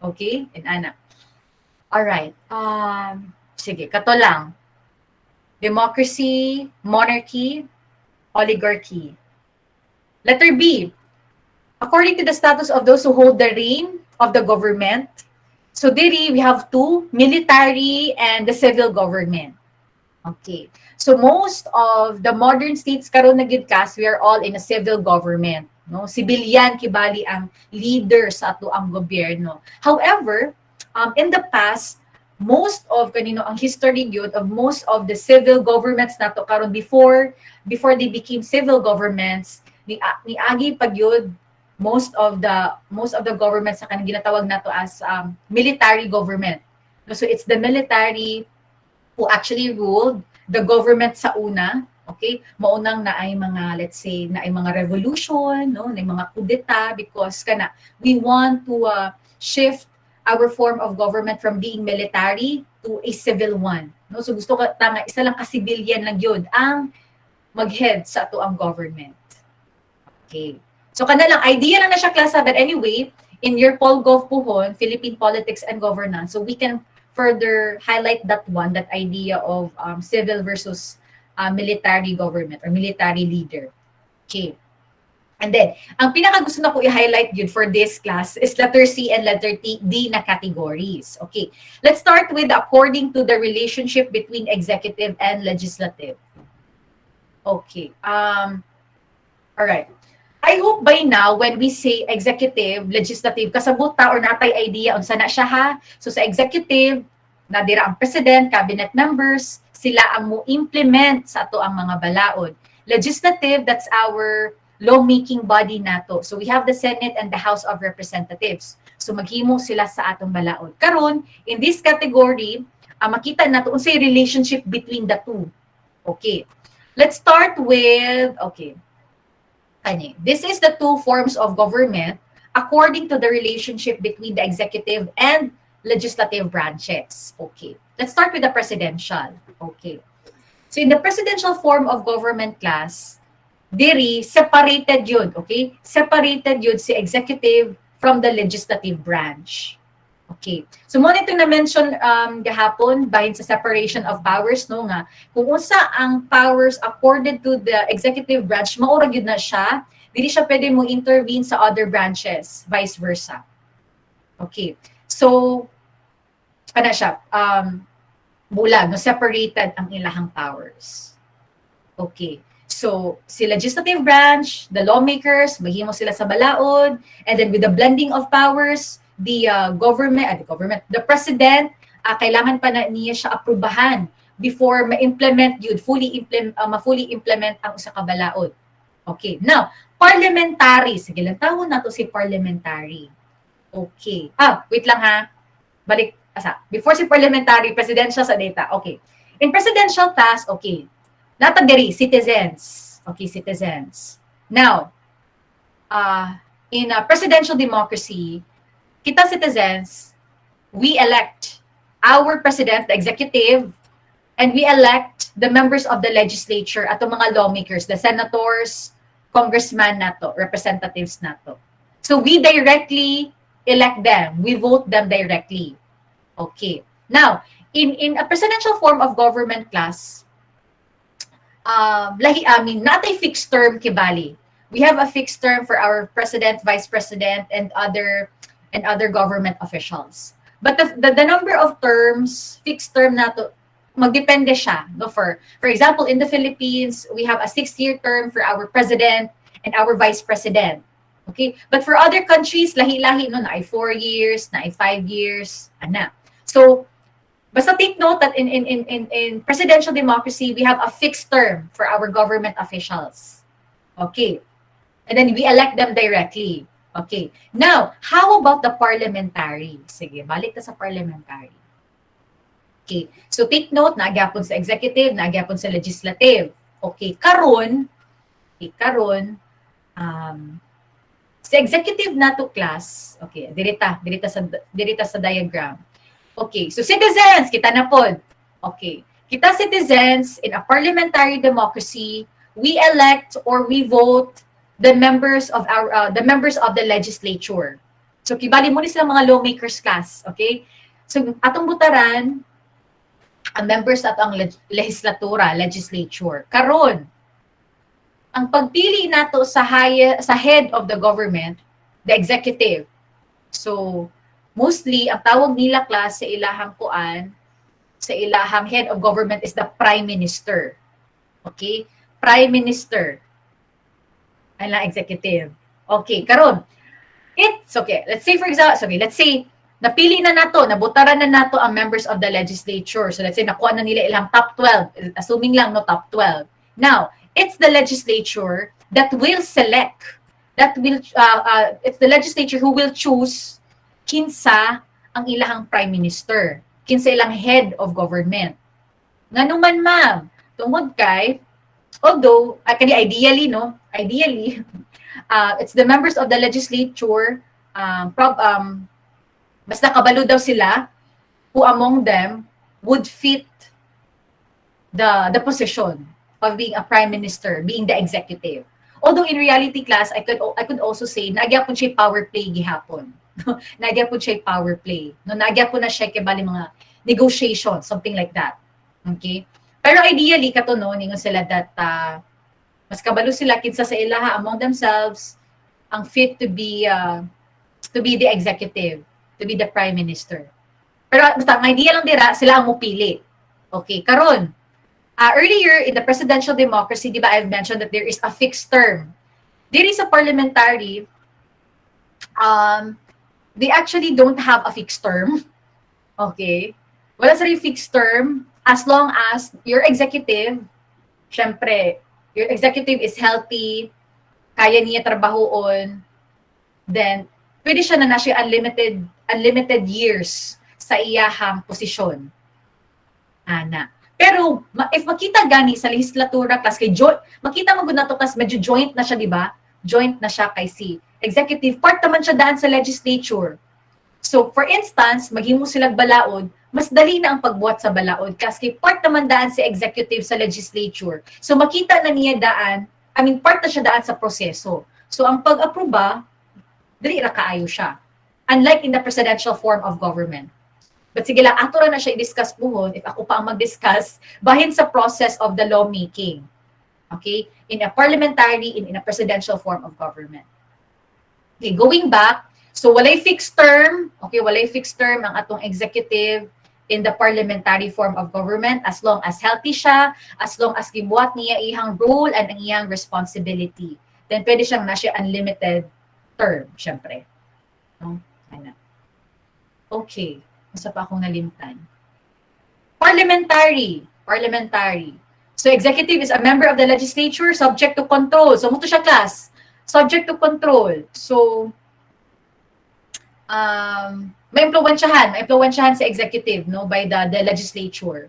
Okay? And ana. All right. Sige, kato lang. Democracy, monarchy, oligarchy. Letter B, according to the status of those who hold the reign of the government. So diri, we have two, military and the civil government. Okay. So most of the modern states karon na gid kas, we are all in a civil government, no? Civilian kibali ang leader sa ato ang gobyerno. However, in the past, most of kanino ang history gyud of most of the civil governments nato karon before they became civil governments, ni agi pag yun most of the governments sa kanang ginatawag nato as military government. So it's the military who actually ruled the government sa una, okay? Maunang na ay mga, let's say, na ay mga revolution, no? Na ay mga kudeta, because kana, we want to shift our form of government from being military to a civil one. No? So gusto ka, tama, isa lang ka-civilian lang yun ang mag-head sa ato ang government. Okay. So kana lang, idea lang na siya klasa, but anyway, in your PolGov pohon, Philippine Politics and Governance, so we can further highlight that one, that idea of civil versus military government or military leader. Okay. And then, ang pinaka gusto na ko i-highlight yun for this class is letter C and letter D na categories. Okay. Let's start with according to the relationship between executive and legislative. Okay. All right. I hope by now, when we say executive, legislative, kasabot ta or natay idea unsa na siya ha. So sa executive, nadira ang president, cabinet members, sila ang mo-implement sa ato ang mga balaod. Legislative, that's our lawmaking body nato. So we have the Senate and the House of Representatives. So maghimo sila sa atong balaod. Karon, in this category, makita nato unsay relationship between the two. Okay. Let's start with, okay. This is the two forms of government according to the relationship between the executive and legislative branches. Okay. Let's start with the presidential. Okay. So in the presidential form of government class, diri separated yun, okay? Separated yun si executive from the legislative branch. Okay. So mo nito na mention gahapon bahin sa separation of powers, no nga, kung unsa ang powers accorded to the executive branch, maura gyud na siya, dili siya pwede mo intervene sa other branches, vice versa. Okay. So ana siya, bulag, no, separated ang ilahang powers. Okay. So, si legislative branch, the lawmakers, mahimo sila sa balaod, and then with the blending of powers, the the president, kailangan pa na niya siya aprubahan before ma-implement yun, fully implement ang usa ka balaod. Okay. Now, parliamentary. Sige lang, tawon na to si parliamentary. Okay. Wait lang ha. Balik. Before si parliamentary, presidential sa data. Okay. In presidential task, okay. Natagari, citizens. Okay, citizens. Now, in a presidential democracy, kita citizens, we elect our president, the executive, and we elect the members of the legislature at mga lawmakers, the senators, congressman nato, representatives nato. So we directly elect them. We vote them directly. Okay. Now, in a presidential form of government class, natay fixed term kibali. We have a fixed term for our president, vice president, and other government officials. But the number of terms, fixed term nato, magdepende siya. No? For example, in the Philippines, we have a 6-year term for our president and our vice president. Okay? But for other countries, lahi-lahi, no, na ay 4 years, na ay 5 years, ana. So, basta take note that in presidential democracy, we have a fixed term for our government officials. Okay. And then we elect them directly. Okay. Now, how about the parliamentary? Sige, balik na sa parliamentary. Okay. So, take note, nagyapon sa executive, nagyapon sa legislative. Okay. Karon, sa executive nato class, okay, dirita sa diagram. Okay. So, citizens, kita na pod. Okay. Kita citizens, in a parliamentary democracy, we elect or we vote the members of the legislature. So kibali mo ni sila mga lawmakers class, okay? So atong butaran ang members at ang legislatura, legislature. Karon ang pagpili nato sa head of the government, the executive. So, mostly, ang tawag nila class sa ilahang kuan, sa ilahang head of government is the Prime Minister. Okay? Prime Minister. Ay lang, executive. Okay, karon. It's okay. Let's say, for example, napili na nato, nabutaran na nato ang members of the legislature. So, let's say, nakuha na nila ilang top 12. Assuming lang, no, top 12. Now, it's the legislature that will select, it's the legislature who will choose kinsa ang ilahang prime minister, kinsa ilang head of government. Nganuman ma'am, tungod kay, although, ideally, it's the members of the legislature, basta kabalo daw sila, who among them would fit the position of being a prime minister, being the executive. Although in reality class, I could also say, nagya po siya power play gihapon. Nagya po siya power play. No, nagya po na siya bali mga negotiation, something like that. Okay? Pero ideally, kato no, ningon sila that mas kabalo sila kinsa sa ilaha among themselves, ang fit to be the executive, to be the prime minister. Pero basta ang idea lang dira, sila ang mupili. Okay, karon. Earlier in the presidential democracy, di ba, I've mentioned that there is a fixed term. There is a parliamentary, they actually don't have a fixed term. Okay? Wala sa rin fixed term as long as your executive, syempre, your executive is healthy, kaya niya trabahoon, then pwede siya na siya unlimited years sa iyahang posisyon. Ana. Pero if makita gani sa legislatura class kay makita mo gud nato class medyo joint na siya, di ba? Joint na siya kay si executive, part naman siya daan sa legislature. So for instance, maghimo silang balaod, mas dali na ang pagbuhat sa balaod kasi part naman daan si executive sa legislature. So makita na niya daan, part na siya daan sa proseso. So ang pag-aproba, dali ra kaayo siya. Unlike in the presidential form of government. But sige lang, ato ra na siya i-discuss buhon, if ako pa ang mag-discuss, bahin sa process of the lawmaking. Okay? In a parliamentary, in a presidential form of government. Okay, going back, so walay fixed term, walay fixed term ang atong executive in the parliamentary form of government as long as healthy siya, as long as gibuhat niya ihang role and ang iyang responsibility. Then pwede siyang na siya unlimited term, syempre. No? Ano? Okay. Masa pa akong nalimtan. Parliamentary. So executive is a member of the legislature subject to control. So muto siya class. Subject to control. So may impluwensyahan sa executive, no, by the legislature.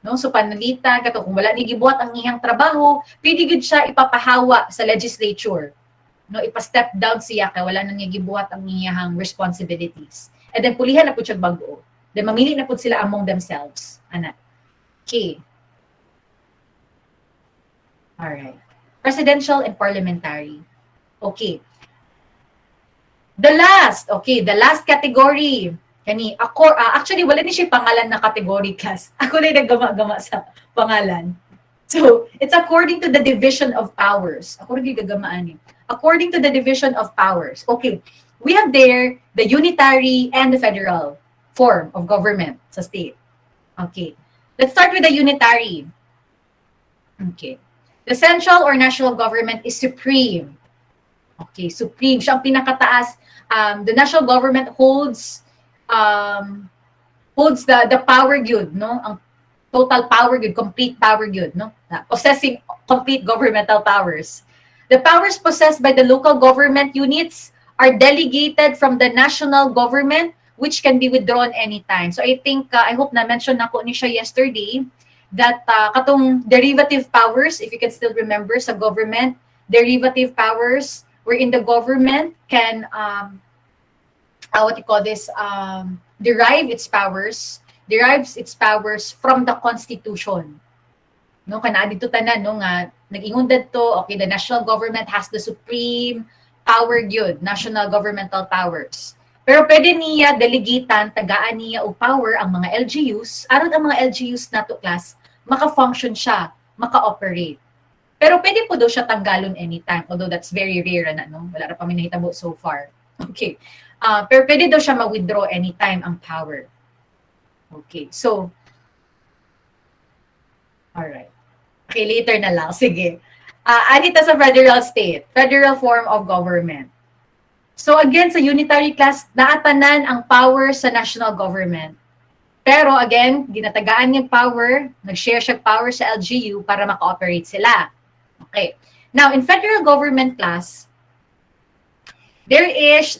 No, so panalitan kato kung wala ni gibuhat ang iyang trabaho, pwede gud siya ipapahawa sa legislature. No, ipa-step down siya kay wala nang gibuhat ang iyang responsibilities. And then pulihan na po siya bago. Then mamili na po sila among themselves. Ana. Okay. Alright. Presidential and parliamentary. Okay. The last category. Actually, wala ni siya pangalan na category class. Ako na nagama-gama sa pangalan. So, it's according to the division of powers. Ako rin gagamaan eh. According to the division of powers. Okay. We have there the unitary and the federal form of government sa state. Okay. Let's start with the unitary. Okay. The central or national government is supreme. Okay, supreme. Siya ang pinakataas. The national government holds the power good, no? Ang total power good, complete power good, no? Possessing complete governmental powers. The powers possessed by the local government units are delegated from the national government, which can be withdrawn anytime. So I think, I hope na-mention na ko ni siya yesterday, that katong derivative powers, if you can still remember sa government, derivative powers, wherein the government can, derives its powers from the Constitution. No, kana dito tanan, no, nga, nag-ingon to, okay, the national government has the supreme power gyud, national governmental powers. Pero pwede niya delegitan, tagaan niya o power ang mga LGUs, aron ang mga LGUs nato class, maka-function siya, maka-operate. Pero pwede po daw siya tanggalon anytime, although that's very rare na, no? Wala na pa may nahitabo so far. Okay. Pero pwede daw siya ma-withdraw anytime ang power. Okay. So, alright. Okay, later na lang. Sige. Anita sa federal state, federal form of government. So again, sa unitary class, naatanan ang power sa national government. Pero again, ginatagaan niyang power, nag-share siya power sa LGU para maka-operate sila. Okay. Now, in federal government class, there is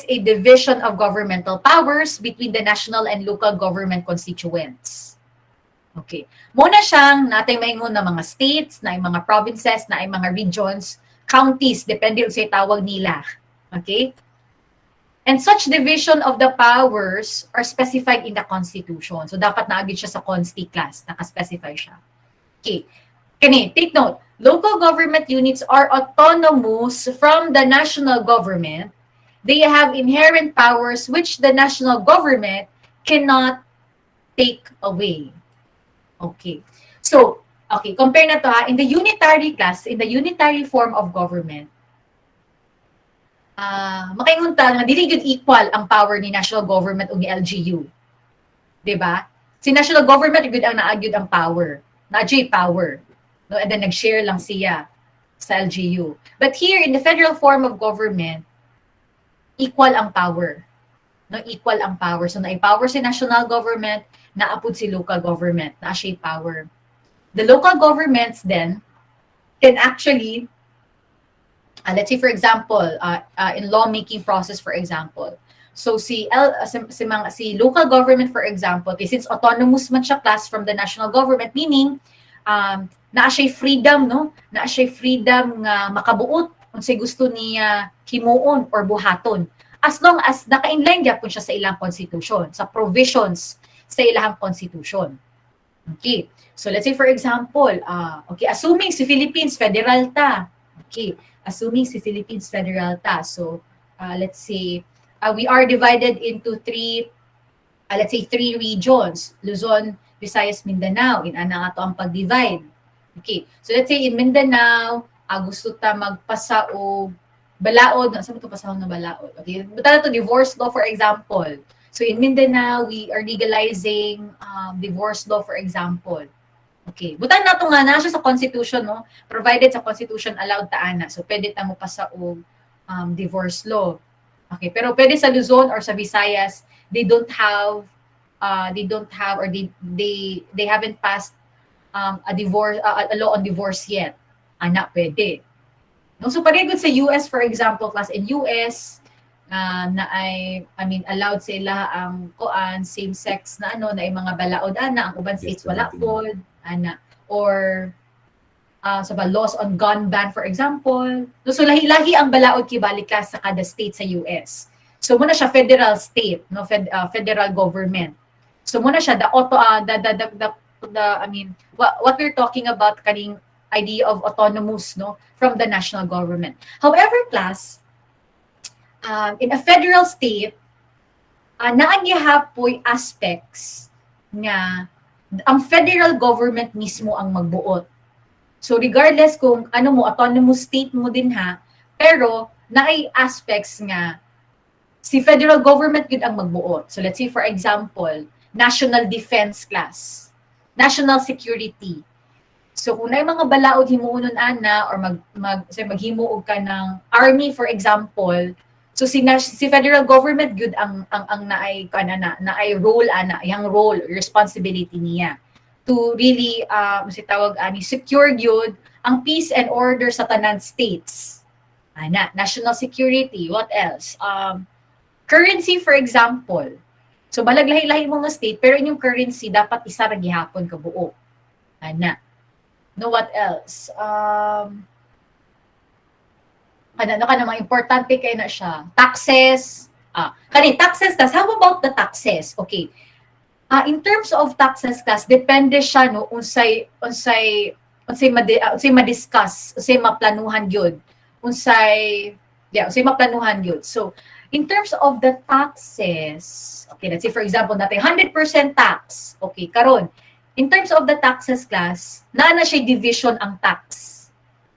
a division of governmental powers between the national and local government constituents. Okay. Muna siyang natay maingon na mga states, na mga provinces, na mga regions, counties, depende sa tawag nila. Okay? And such division of the powers are specified in the Constitution. So, dapat naagid siya sa Consti class. Naka-specify siya. Okay. Kani, take note. Local government units are autonomous from the national government. They have inherent powers which the national government cannot take away. Okay. So, okay, compare na to ha. In the unitary class, in the unitary form of government, makaingunta nga dili gyud equal ang power ni national government ug ni LGU. 'Di ba? Si national government gyud ang naagyud ang power. Na-J power. No, and then nag-share lang siya sa LGU. But here in the federal form of government, equal ang power. No, equal ang power. So naay power si national government, naapod si local government, na siya power. The local governments then can actually let's say for example, in lawmaking process for example. So si local government for example, since autonomous man siya class from the national government, meaning naa siya freedom, no? Naa siya freedom nga makabuot unsay gusto niya himuon or buhaton. As long as naka-inline gyapon siya sa ilang constitution, sa provisions sa ilang constitution. Okay. So let's say for example, okay, assuming si Philippines federal ta. Okay. Assuming si Philippines federal ta. So let's say we are divided into three regions. Luzon, Visayas, Mindanao. Ana ato ang pag-divide. Okay. So let's say in Mindanao, gusto ta magpasa o balaod. Saan ito pasahon na balaod? Okay. Butala to divorce law for example. So in Mindanao, we are legalizing divorce law for example. Okay. Butan na ito nga na siya sa constitution, no? Provided sa constitution allowed ta ana. So pwede ta mo pasa o divorce law. Okay. Pero pwede sa Luzon or sa Visayas, they haven't passed a law on divorce yet. Ana, pwede. No, so pareho sa US for example, class in US allowed sila ang same sex na na mga balaod ana, ang uban states wala pod ana, or sa laws on gun ban for example. No, so lahi-lahi ang balaod kibalik sa kada state sa US. So muna siya federal state, no, federal government. So muna siya what we're talking about kaning idea of autonomous, no, from the national government. However, class, in a federal state, naagihapoy aspects nga ang federal government mismo ang magbuot. So regardless kung ano mo, autonomous state mo din ha, pero naay aspects nga si federal government yun ang magbuot. So let's say for example, national defense class, national security. So kung na mga balaod himuunon ana or maghimuog ka ng army for example, so si federal government good ang naay role ana, yang role, responsibility niya to really secure gyud ang peace and order sa tanan states. Ana, national security, what else? Currency for example. So balaglahi-lahi mga state pero inyong currency dapat isa ra gihapon ka buo. Ana. No, what else? Mga importante kay na siya. Taxes. Taxes, class. How about the taxes? Okay. In terms of taxes, class, depende siya no unsay ma-discuss, unsay maplanuhan gyud. Unsay maplanuhan gyud. So, in terms of the taxes, okay, let's say for example, natin 100% tax. Okay, karon. In terms of the taxes class, na siya division ang tax.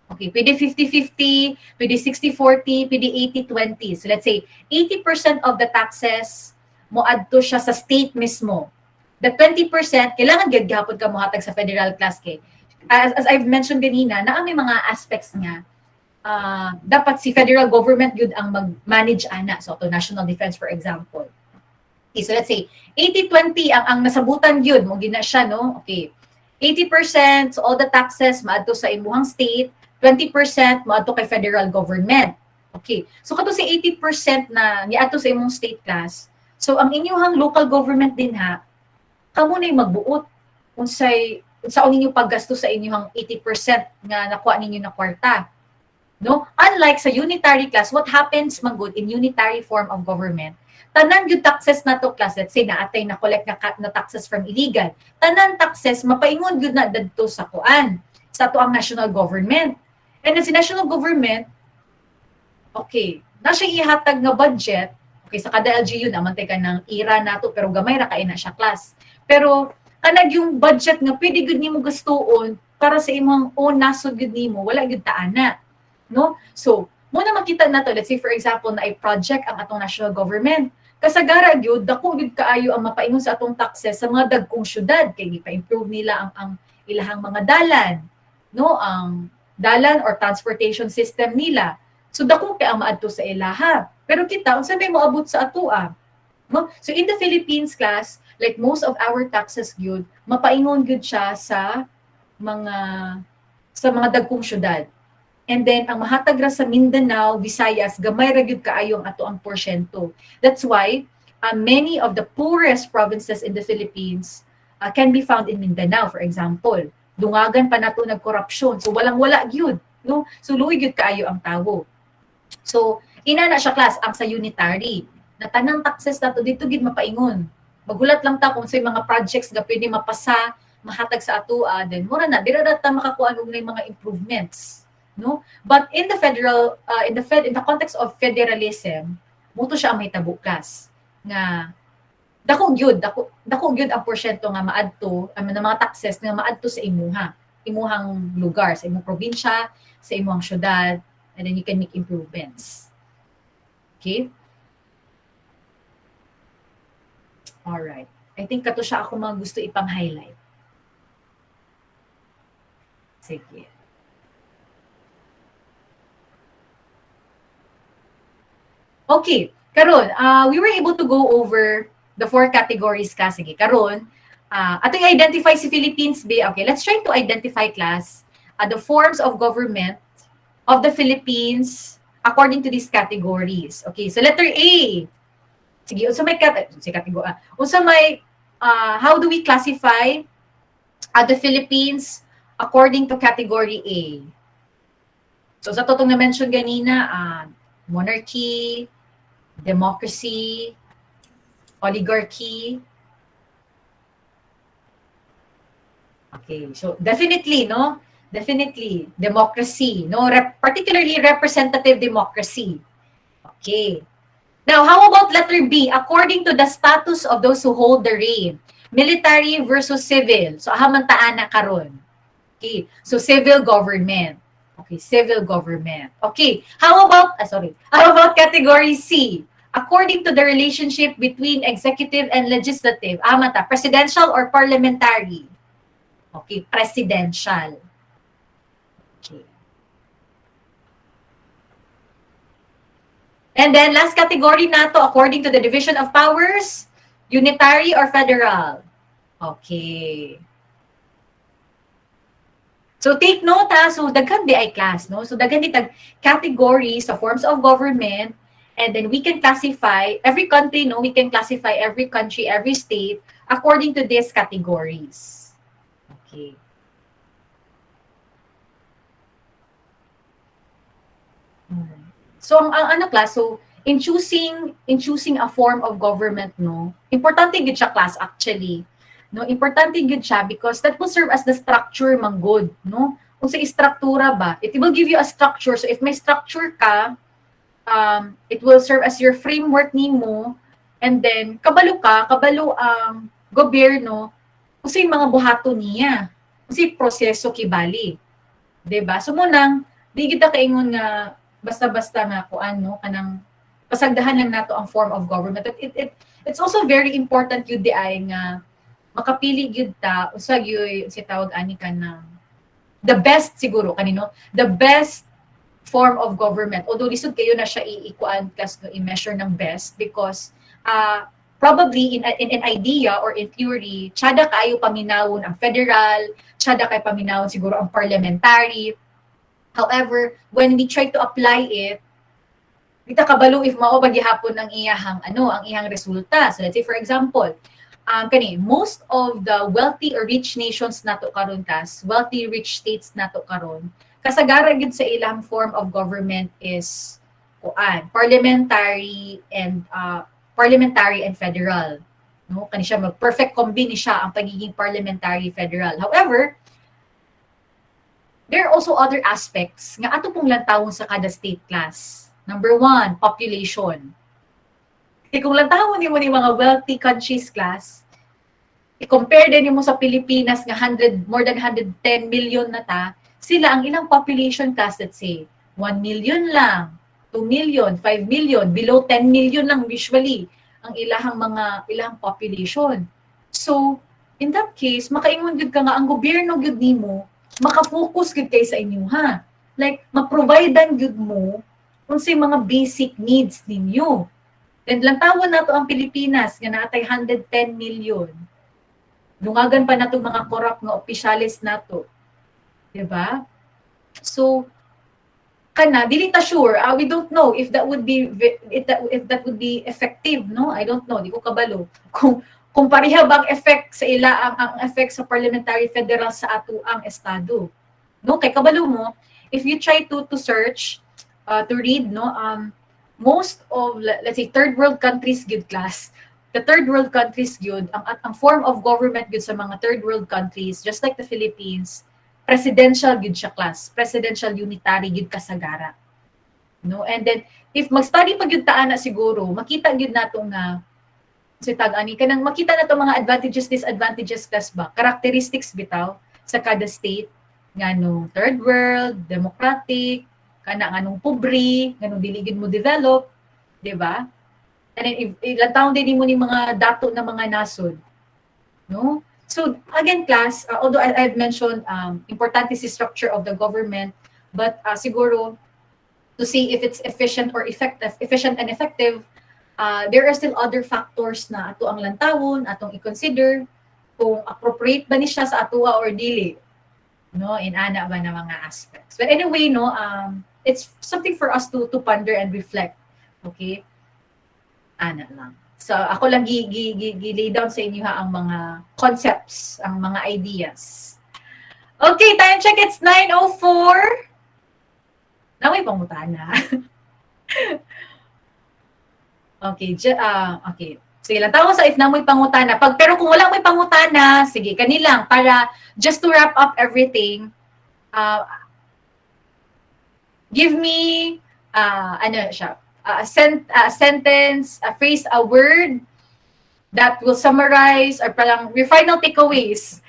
Okay, pwede 50-50, pwede 60-40, pwede 80-20. So let's say 80% of the taxes mo adto siya sa state mismo. The 20%, kailangan gihapon ka mohatag sa federal class kay. As I've mentioned kanina, na may mga aspects nga dapat si federal government yun ang mag-manage ana. So to national defense for example. Okay, so let's say 80-20 ang nasabutan yun, mo gina siya, no? Okay. 80%, so all the taxes maadto sa imuhang state, 20% maadto kay federal government. Okay. So kato si 80% na niadto sa imong state class. So ang inyong local government din ha, kamo na magbuot unsay unsaon ninyo paggasto sa inyong 80% nga nakuha ninyo na kwarta. No? Unlike sa unitary class, what happens manggod in unitary form of government? Tanan yung taxes na to class, let's say na atay na collect na taxes from illegal. Tanan taxes mapaingon gyud na dadto sa kuan, sa to ang national government. And as the national government, okay, na siya ihatag nga budget, okay, sa kada LGU naman ka ng ira nato, pero gamay ra kay na siya class. Pero kanag yung budget nga pwede gud nimo gastuon para sa imong own nasod gud nimo, wala gud taana. No? So, muna makita na to, let's say for example na ay project ang atong national government. Kasagara gyud dako gyud kaayo ang mapaingon sa atong taxes sa mga dagkong syudad kay gipa-improve nila ang ilahang mga dalan, no? Ang dalan or transportation system nila. So dako kay ang maadto sa ilaha. Pero kita unsa may moabot sa atoa? No? So in the Philippines class, like most of our taxes gyud, mapaingon gyud siya sa mga dagkong syudad. And then ang mahatag ra sa Mindanao, Visayas, gamay ra gyud kaayo ang ato ang porsyento. That's why many of the poorest provinces in the Philippines can be found in Mindanao, for example. Dungagan pa nato nagkorupsyon. So walang-wala gyud, no? So luoy gyud kaayo ang tawo. So ina na siya class ang sa unitary. Na tanang taxes nato dito gid mapaingon. Magulat lang ta kung say mga projects nga pwede mapasa, mahatag sa atoa, then mura na dira ta makakuha og mga improvements, no? But in the federal in the context of federalism, muto siya ang may tabo class nga dako gyud ang porsyento nga maadto ang mga taxes nga maadto sa imuhang lugar, sa imong probinsya, sa imong syudad, and then you can make improvements. Okay? All right. I think kato siya ako mga gusto ipang-highlight. Sige. Okay, karon, we were able to go over the 4 categories ka. Sige, karon, ato i-identify si Philippines B. Okay, let's try to identify class the forms of government of the Philippines according to these categories. Okay, so letter A. Sige, unsa may category. Unsa may how do we classify the Philippines according to category A? So sa totong na-mention ganina, monarchy, democracy, oligarchy. Okay, so definitely, no? Definitely, democracy, no? Particularly representative democracy. Okay. Now, how about letter B? According to the status of those who hold the reign, military versus civil. So, ahamantaan na karon. Okay, so civil government. Okay, civil government. Okay, how about category C? According to the relationship between executive and legislative, amata, presidential or parliamentary? Okay, presidential. Okay. And then last category nato, according to the division of powers, unitary or federal? Okay. So take note ha, so daghan di ay class, no? So daghan di tag categories sa forms of government, and then we can classify every country, no? We can classify every country, every state according to these categories. Okay. So ang ano class, so in choosing a form of government, no? Importante gid siya class actually. No, importante gud siya because that will serve as the structure manggod, no? Kung sa istruktura ba, it will give you a structure. So if may structure ka, it will serve as your framework nimo, and then kabalo ang gobyerno kung sa mga buhaton niya, kung sa proseso kibali. 'Di ba? So munang di kita kaingon nga basta-basta nga kuan no kanang pasagdahan lang nato ang form of government. But it's also very important yun di ay nga makapili gyud ta usag yoy si tawag ani ka ng the best siguro kanino the best form of government, although lisod kayo na siya iikuan kas no i-measure ng best because probably in idea or in theory tsada kaayo paminawon ang federal, tsada kay paminawon siguro ang parliamentary. However, when we try to apply it, kita kabalo if mao ba gihapon ang iyahang ang iyang resulta. So let's say for example, most of the wealthy or rich nations nato karon wealthy rich states nato karon, kasagaran gyud sa ilang form of government is parliamentary and federal. No, kani siya perfect combine siya ang pagiging parliamentary federal. However, there are also other aspects nga ato pong lantawon sa kada state class. Number 1, population. Kung lantawon nimo ni mga wealthy countries class, i-compare din mo sa Pilipinas nga more than 110 million na ta, sila ang ilang population class, let's say, 1 million lang, 2 million, 5 million, below 10 million lang usually ang ilahang population. So, in that case, makaingon gyud ka nga ang gobyerno gyud nimo, maka-focus gyud kay sa inyo ha. Like, ma-providean gyud mo unsay mga basic needs ninyo. Then lantawon nato ang Pilipinas nga naatay 110 million. Dungagan pa nato mga corrupt nga opisyalis nato. Diba? So dili ta sure. We don't know if that would be effective, no? I don't know. Di ko kabalo. Kung pareha ba ang effect sa ang effect sa parliamentary federal sa ato ang estado. No? Kay kabalo mo, if you try to search to read, no, most of, let's say, third world countries good class, the third world countries good, ang form of government good sa mga third world countries, just like the Philippines, presidential good siya class, presidential unitary good kasagara. No? And then, if mag-study pag yun taan na siguro, makita yun nato nga, makita na to mga advantages, disadvantages class ba, characteristics bitaw sa kada state, nga no, third world, democratic, nganong pobre, nganong diligid mo develop, di ba? And then, ilang taon din mo ni mga dato na mga nasod. No? So, again, class, although I've mentioned importante si structure of the government, but siguro, to see if it's efficient and effective, there are still other factors na ato ang lantawon, atong i-consider, kung appropriate ba ni siya sa atuwa or dili. No? Inana ba na mga aspects. But anyway, no, it's something for us to ponder and reflect. Okay? Ana lang. So, ako lang lay down sa inyo ang mga concepts, ang mga ideas. Okay, time check. It's 9:04. Naway pangutana. Okay, okay. Sige lang, tawa sa if namoy pangutana. Pero kung wala may pangutana, sige, kanilang, para just to wrap up everything, give me a sentence, a phrase, a word that will summarize or parang your final takeaways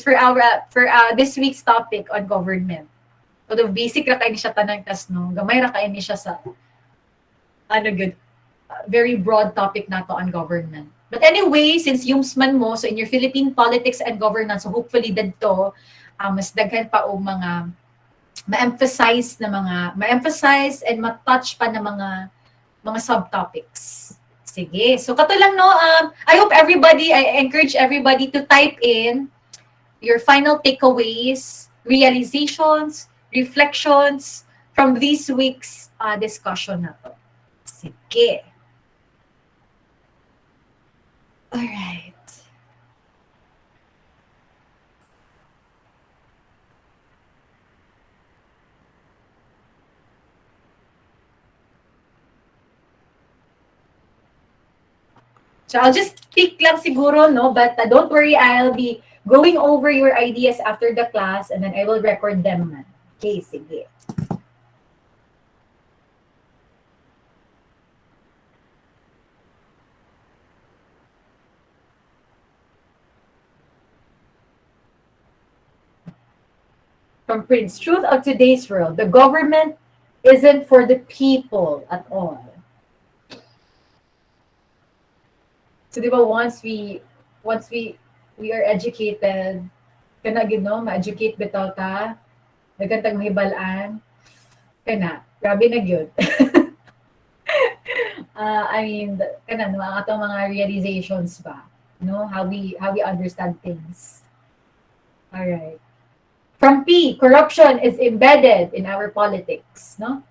for this week's topic on government. Although basic ra kay ni siya tanang tas no, gamay ra kay ni siya sa very broad topic nato on government. But anyway, since yumsman mo, so in your Philippine politics and governance, so hopefully dadto mas daghan pa o mga ma-emphasize and ma-touch pa na mga subtopics. Sige. So kato lang no, I encourage everybody to type in your final takeaways, realizations, reflections from this week's discussion na to. Sige. Alright. So I'll just speak lang siguro, no? But don't worry, I'll be going over your ideas after the class and then I will record them. Okay, sige. From Prince, truth of today's world, the government isn't for the people at all. So, di ba, once we are educated, kana gid no, ma-educate bitaw ta, nagkantag mahibalaan, kana, grabe na gyud. I mean, kana no, ang atong mga realizations ba, no, how we understand things. All right. From P, corruption is embedded in our politics, no?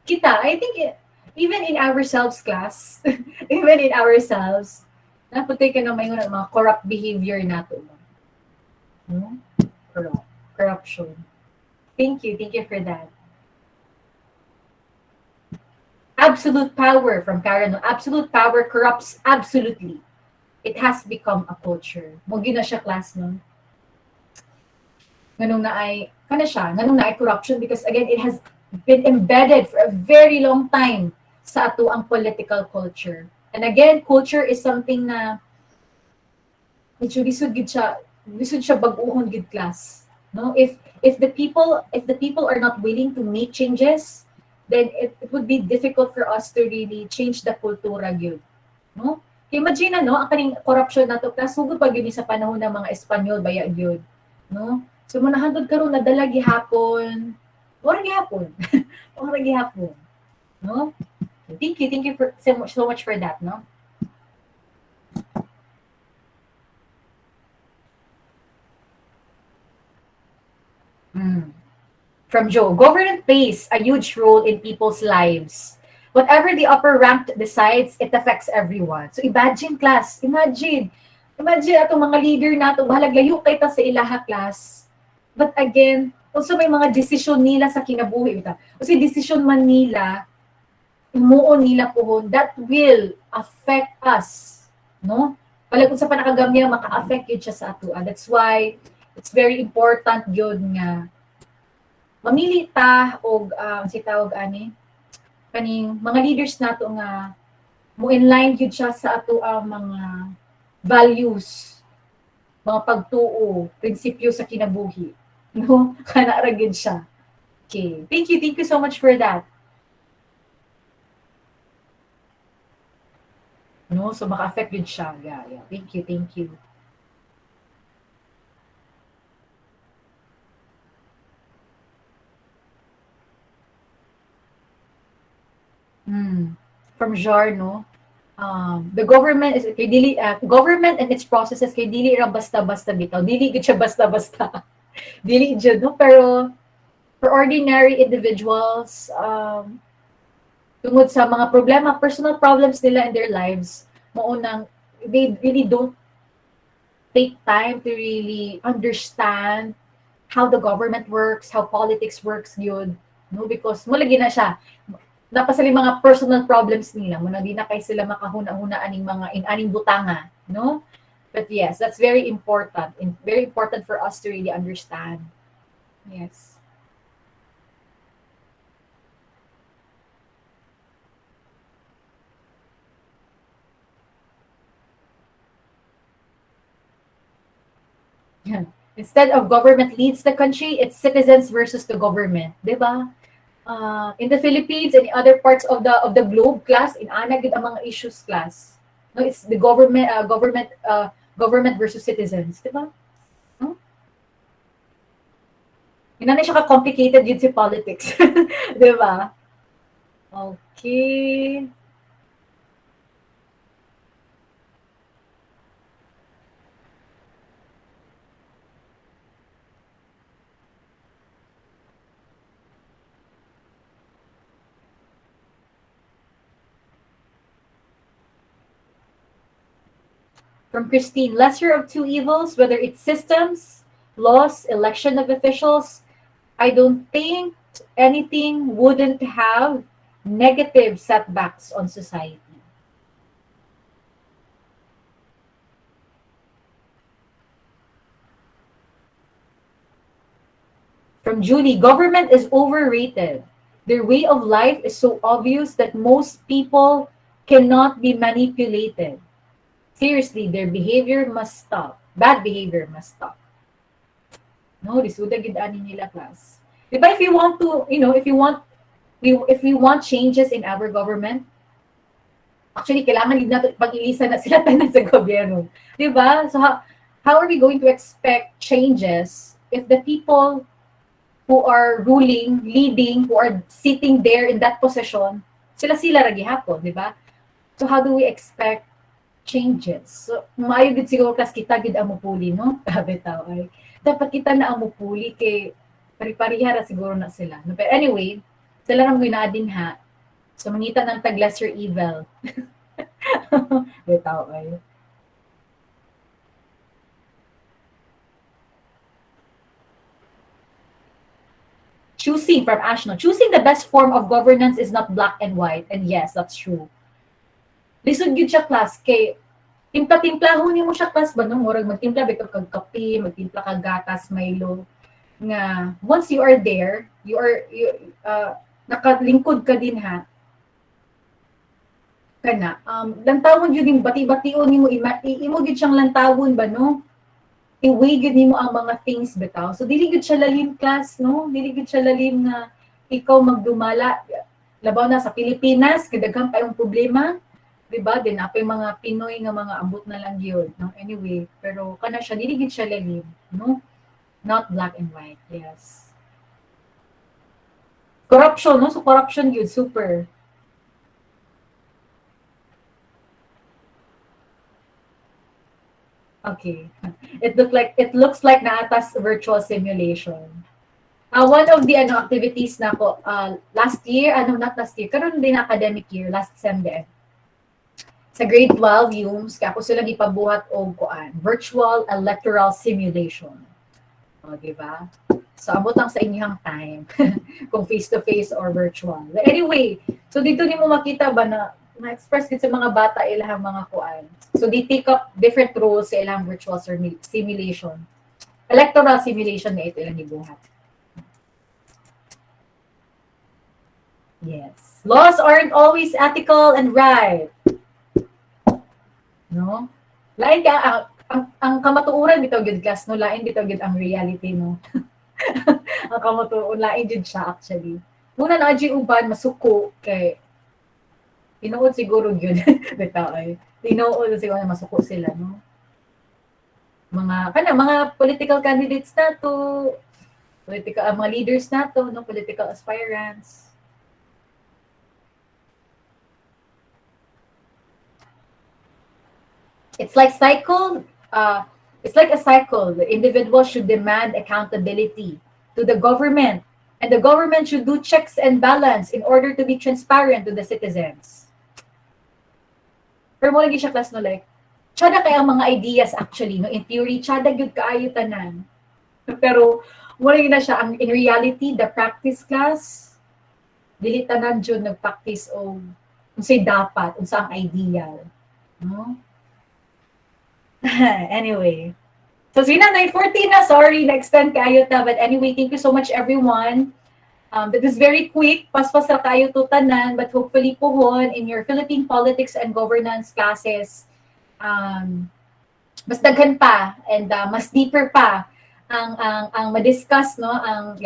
Kita, I think even in ourselves class, even in ourselves, naputay ka na mayon ang mga corrupt behavior nato. No? Corruption. Thank you for that. Absolute power from Karen. Absolute power corrupts absolutely. It has become a culture. Mogi na siya class, no? Ganun na ay corruption because again, it has been embedded for a very long time sa ato ang political culture. And again, culture is something na medyo lisod siya baguhon gid class. No? If the people are not willing to make changes, then it would be difficult for us to really change the kultura gyud. No? Kaya imagine no, ang kaning corruption nato class sugod pa gyud sa panahon ng mga Espanyol baya gyud. No? So manahantod karon nadala gihapon. Ora gihapon. No? Thank you for so much for that, no? From Joe, government plays a huge role in people's lives. Whatever the upper ranked decides, it affects everyone. So imagine class, imagine atong mga leader nato bahalag layo kay ta sa ilaha class. But again, also may mga desisyon nila sa kinabuhi ita. Kasi desisyon man nila imuon nila pohon, that will affect us, no? Palagod sa panakagamya, maka-affect yun siya sa ato. That's why it's very important yun nga mamili ta og si tawag ani kaning mga leaders nato nga mo inline yun siya sa ato ang mga values, mga pagtuo, prinsipyo sa kinabuhi, no? Kana ra gyud siya. Okay, thank you so much for that. No, so maka-affect din siya. Yeah. Thank you. From Jar, no? The government is kay dili government and its processes kay dili ra basta-basta bitaw. Dili gid siya basta-basta. Dili jud, no? Pero for ordinary individuals, tungod sa mga problema, personal problems nila in their lives, maunang, they really don't take time to really understand how the government works, how politics works yun, no? Because mulagi na siya. Napasali mga personal problems nila, muna di na kay sila makahuna-huna aning mga aning butanga, no? But yes, that's very important, and very important for us to really understand. Yes. Instead of government leads the country, it's citizens versus the government, diba? In the Philippines and in other parts of the globe, class in ana gid ang mga issues class. No, it's the government versus citizens, diba? No? Inana siya ka-complicated yun si politics, diba? Okay. From Christine, lesser of two evils, whether it's systems, laws, election of officials, I don't think anything wouldn't have negative setbacks on society. From Julie, government is overrated. Their way of life is so obvious that most people cannot be manipulated. Seriously, their behavior must stop. Bad behavior must stop. No, lisuda gid ani nila class. Diba if you want to, if we want changes in our government, actually kailangan din natin pag-iisa na sila tanan sa gobyerno. Diba? So how are we going to expect changes if the people who are ruling, leading, who are sitting there in that position, sila ra gihapon, diba? So how do we expect changes? So maayo gid siguro class kita gid amupuli, no? Grabe tao ay. Dapat kita na amupuli kay pari-pariha ra siguro na sila. No? Pero anyway, sila nang ginadin ha. So mangita ng tag lesser evil. Bitaw ay. Choosing from Ashno. Choosing the best form of governance is not black and white. And yes, that's true. Lisod gyud siya class kay timpla-timplahon nimo siya class ba no murag magtimpla bitaw kag kape, magtimpla kag gatas, Milo nga once you are there, you nakalingkod ka din ha. Kana lantawon gyud yung bati-bation nimo imo gyud siyang lantawon ba no? I-weigh gyud nimo ang mga things bitaw. So dili gyud siya lalim class no? Dili gyud siya lalim nga ikaw magdumala labaw na sa Pilipinas kadaghan pa yung problema. Diba? Din apa yung mga Pinoy nga mga ambot na lang yun. No? Anyway, pero kana siya, niligid siya lalim. No? Not black and white. Yes. Corruption, no? So corruption yun, super. Okay. It looks like naatas virtual simulation. One of the activities na ko last year, not last year, karon din academic year, last sem din. Sa grade 12 yung ako sila gipabuhat og kuan virtual electoral simulation. O diba? So abot ang sa inyong time kung face to face or virtual. But anyway, so dito nimo makita ba na ma-express gid sa mga bata ilang mga kuan. So they take up different roles sa ilang virtual simulation. Electoral simulation na ito ilang gibuhat. Yes. Laws aren't always ethical and right. No? Lain ka ang kamatuoran bitaw gid class no, lain bitaw gid ang reality no. Ang kamatuoran lain gid siya actually. Muna na adji uban masuko kay tinuod siguro gyud bitaw ay. Tinuod siguro na masuko sila no. Mga political candidates nato, mga leaders nato no, political aspirants. It's like a cycle. The individual should demand accountability to the government, and the government should do checks and balance in order to be transparent to the citizens. Pero mo lagi siya class no like, tsada kaya ang mga ideas actually, no? In theory, tsada gyud kaayo tanan. Pero mo lagi na siya, in reality, the practice class, dili tanan jud nag-practice o unsay dapat, unsa ang ideal. No? Anyway, so sina 9:14 na, sorry, na-extend kayo ta, but anyway, thank you so much everyone. That is very quick, paspas ra kayo to tanan, but hopefully pohon in your Philippine politics and governance classes, mas daghan pa and mas deeper pa ang ma-discuss no, ang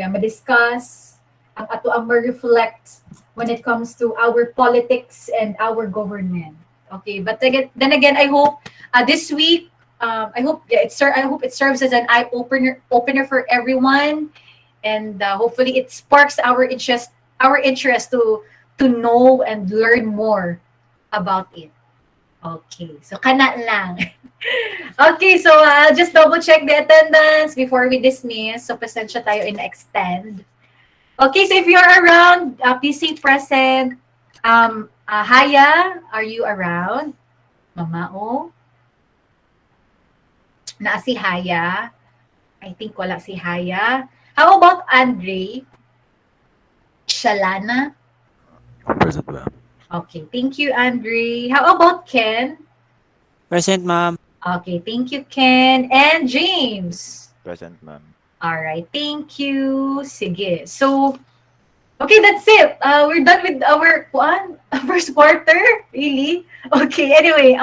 ato ang ma-reflect when it comes to our politics and our government. Okay, but then again, I hope this week, I hope it serves as an eye opener for everyone, and hopefully it sparks our interest to know and learn more about it. Okay, so kana lang. Okay, so I'll just double check the attendance before we dismiss. So pasensya tayo in extend. Okay, so if you're around, please say present. Haya, are you around? Mama, oh. Na si Haya. I think wala si Haya. How about Andre? Shalana? Present, ma'am. Okay, thank you, Andre. How about Ken? Present, ma'am. Okay, thank you, Ken. And James? Present, ma'am. All right, thank you. Sige. So, okay, that's it. We're done with our first quarter. Really? Okay. Anyway,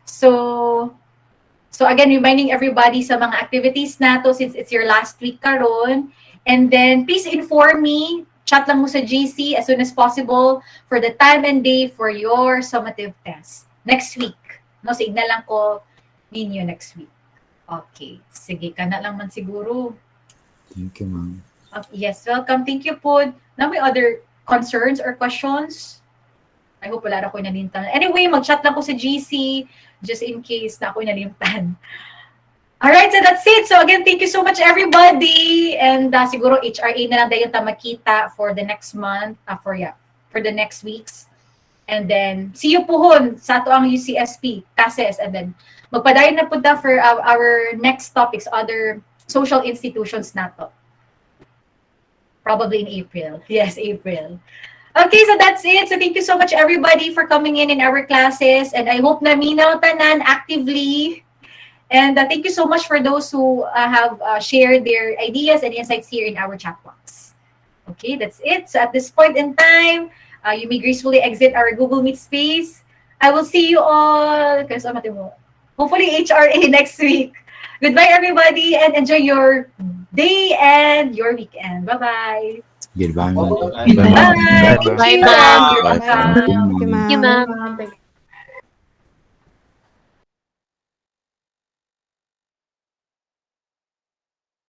so So again, reminding everybody sa mga activities nato since it's your last week karon. And then please inform me, chat lang mo sa GC as soon as possible for the time and day for your summative test. Next week. No, signal lang ko ninyo next week. Okay. Sige, kana lang man siguro. Thank you, ma'am. Yes, welcome. Thank you po. Now, may other concerns or questions? I hope wala na ko nalimtan. Anyway, mag-chat lang ko sa GC just in case na ako nalimtan. Alright, so that's it. So again, thank you so much everybody. And siguro HRA na lang dayon ta makita for the next month, for the next weeks. And then, see you pohon sa ato ang UCSP, CASES. And then, magpadayon na po ta for our next topics, other social institutions na to. Probably in April. Yes, April. Okay, so that's it. So thank you so much everybody for coming in our classes. And I hope na minaw tanan actively. And thank you so much for those who have shared their ideas and insights here in our chat box. Okay, that's it. So at this point in time, you may gracefully exit our Google Meet space. I will see you all, hopefully HRA next week. Goodbye, everybody, and enjoy your day and your weekend. Bye-bye. Goodbye, ma'am. Bye. Bye, Thank you. ma'am. You're welcome. Thank you, ma'am. Thank you, ma'am.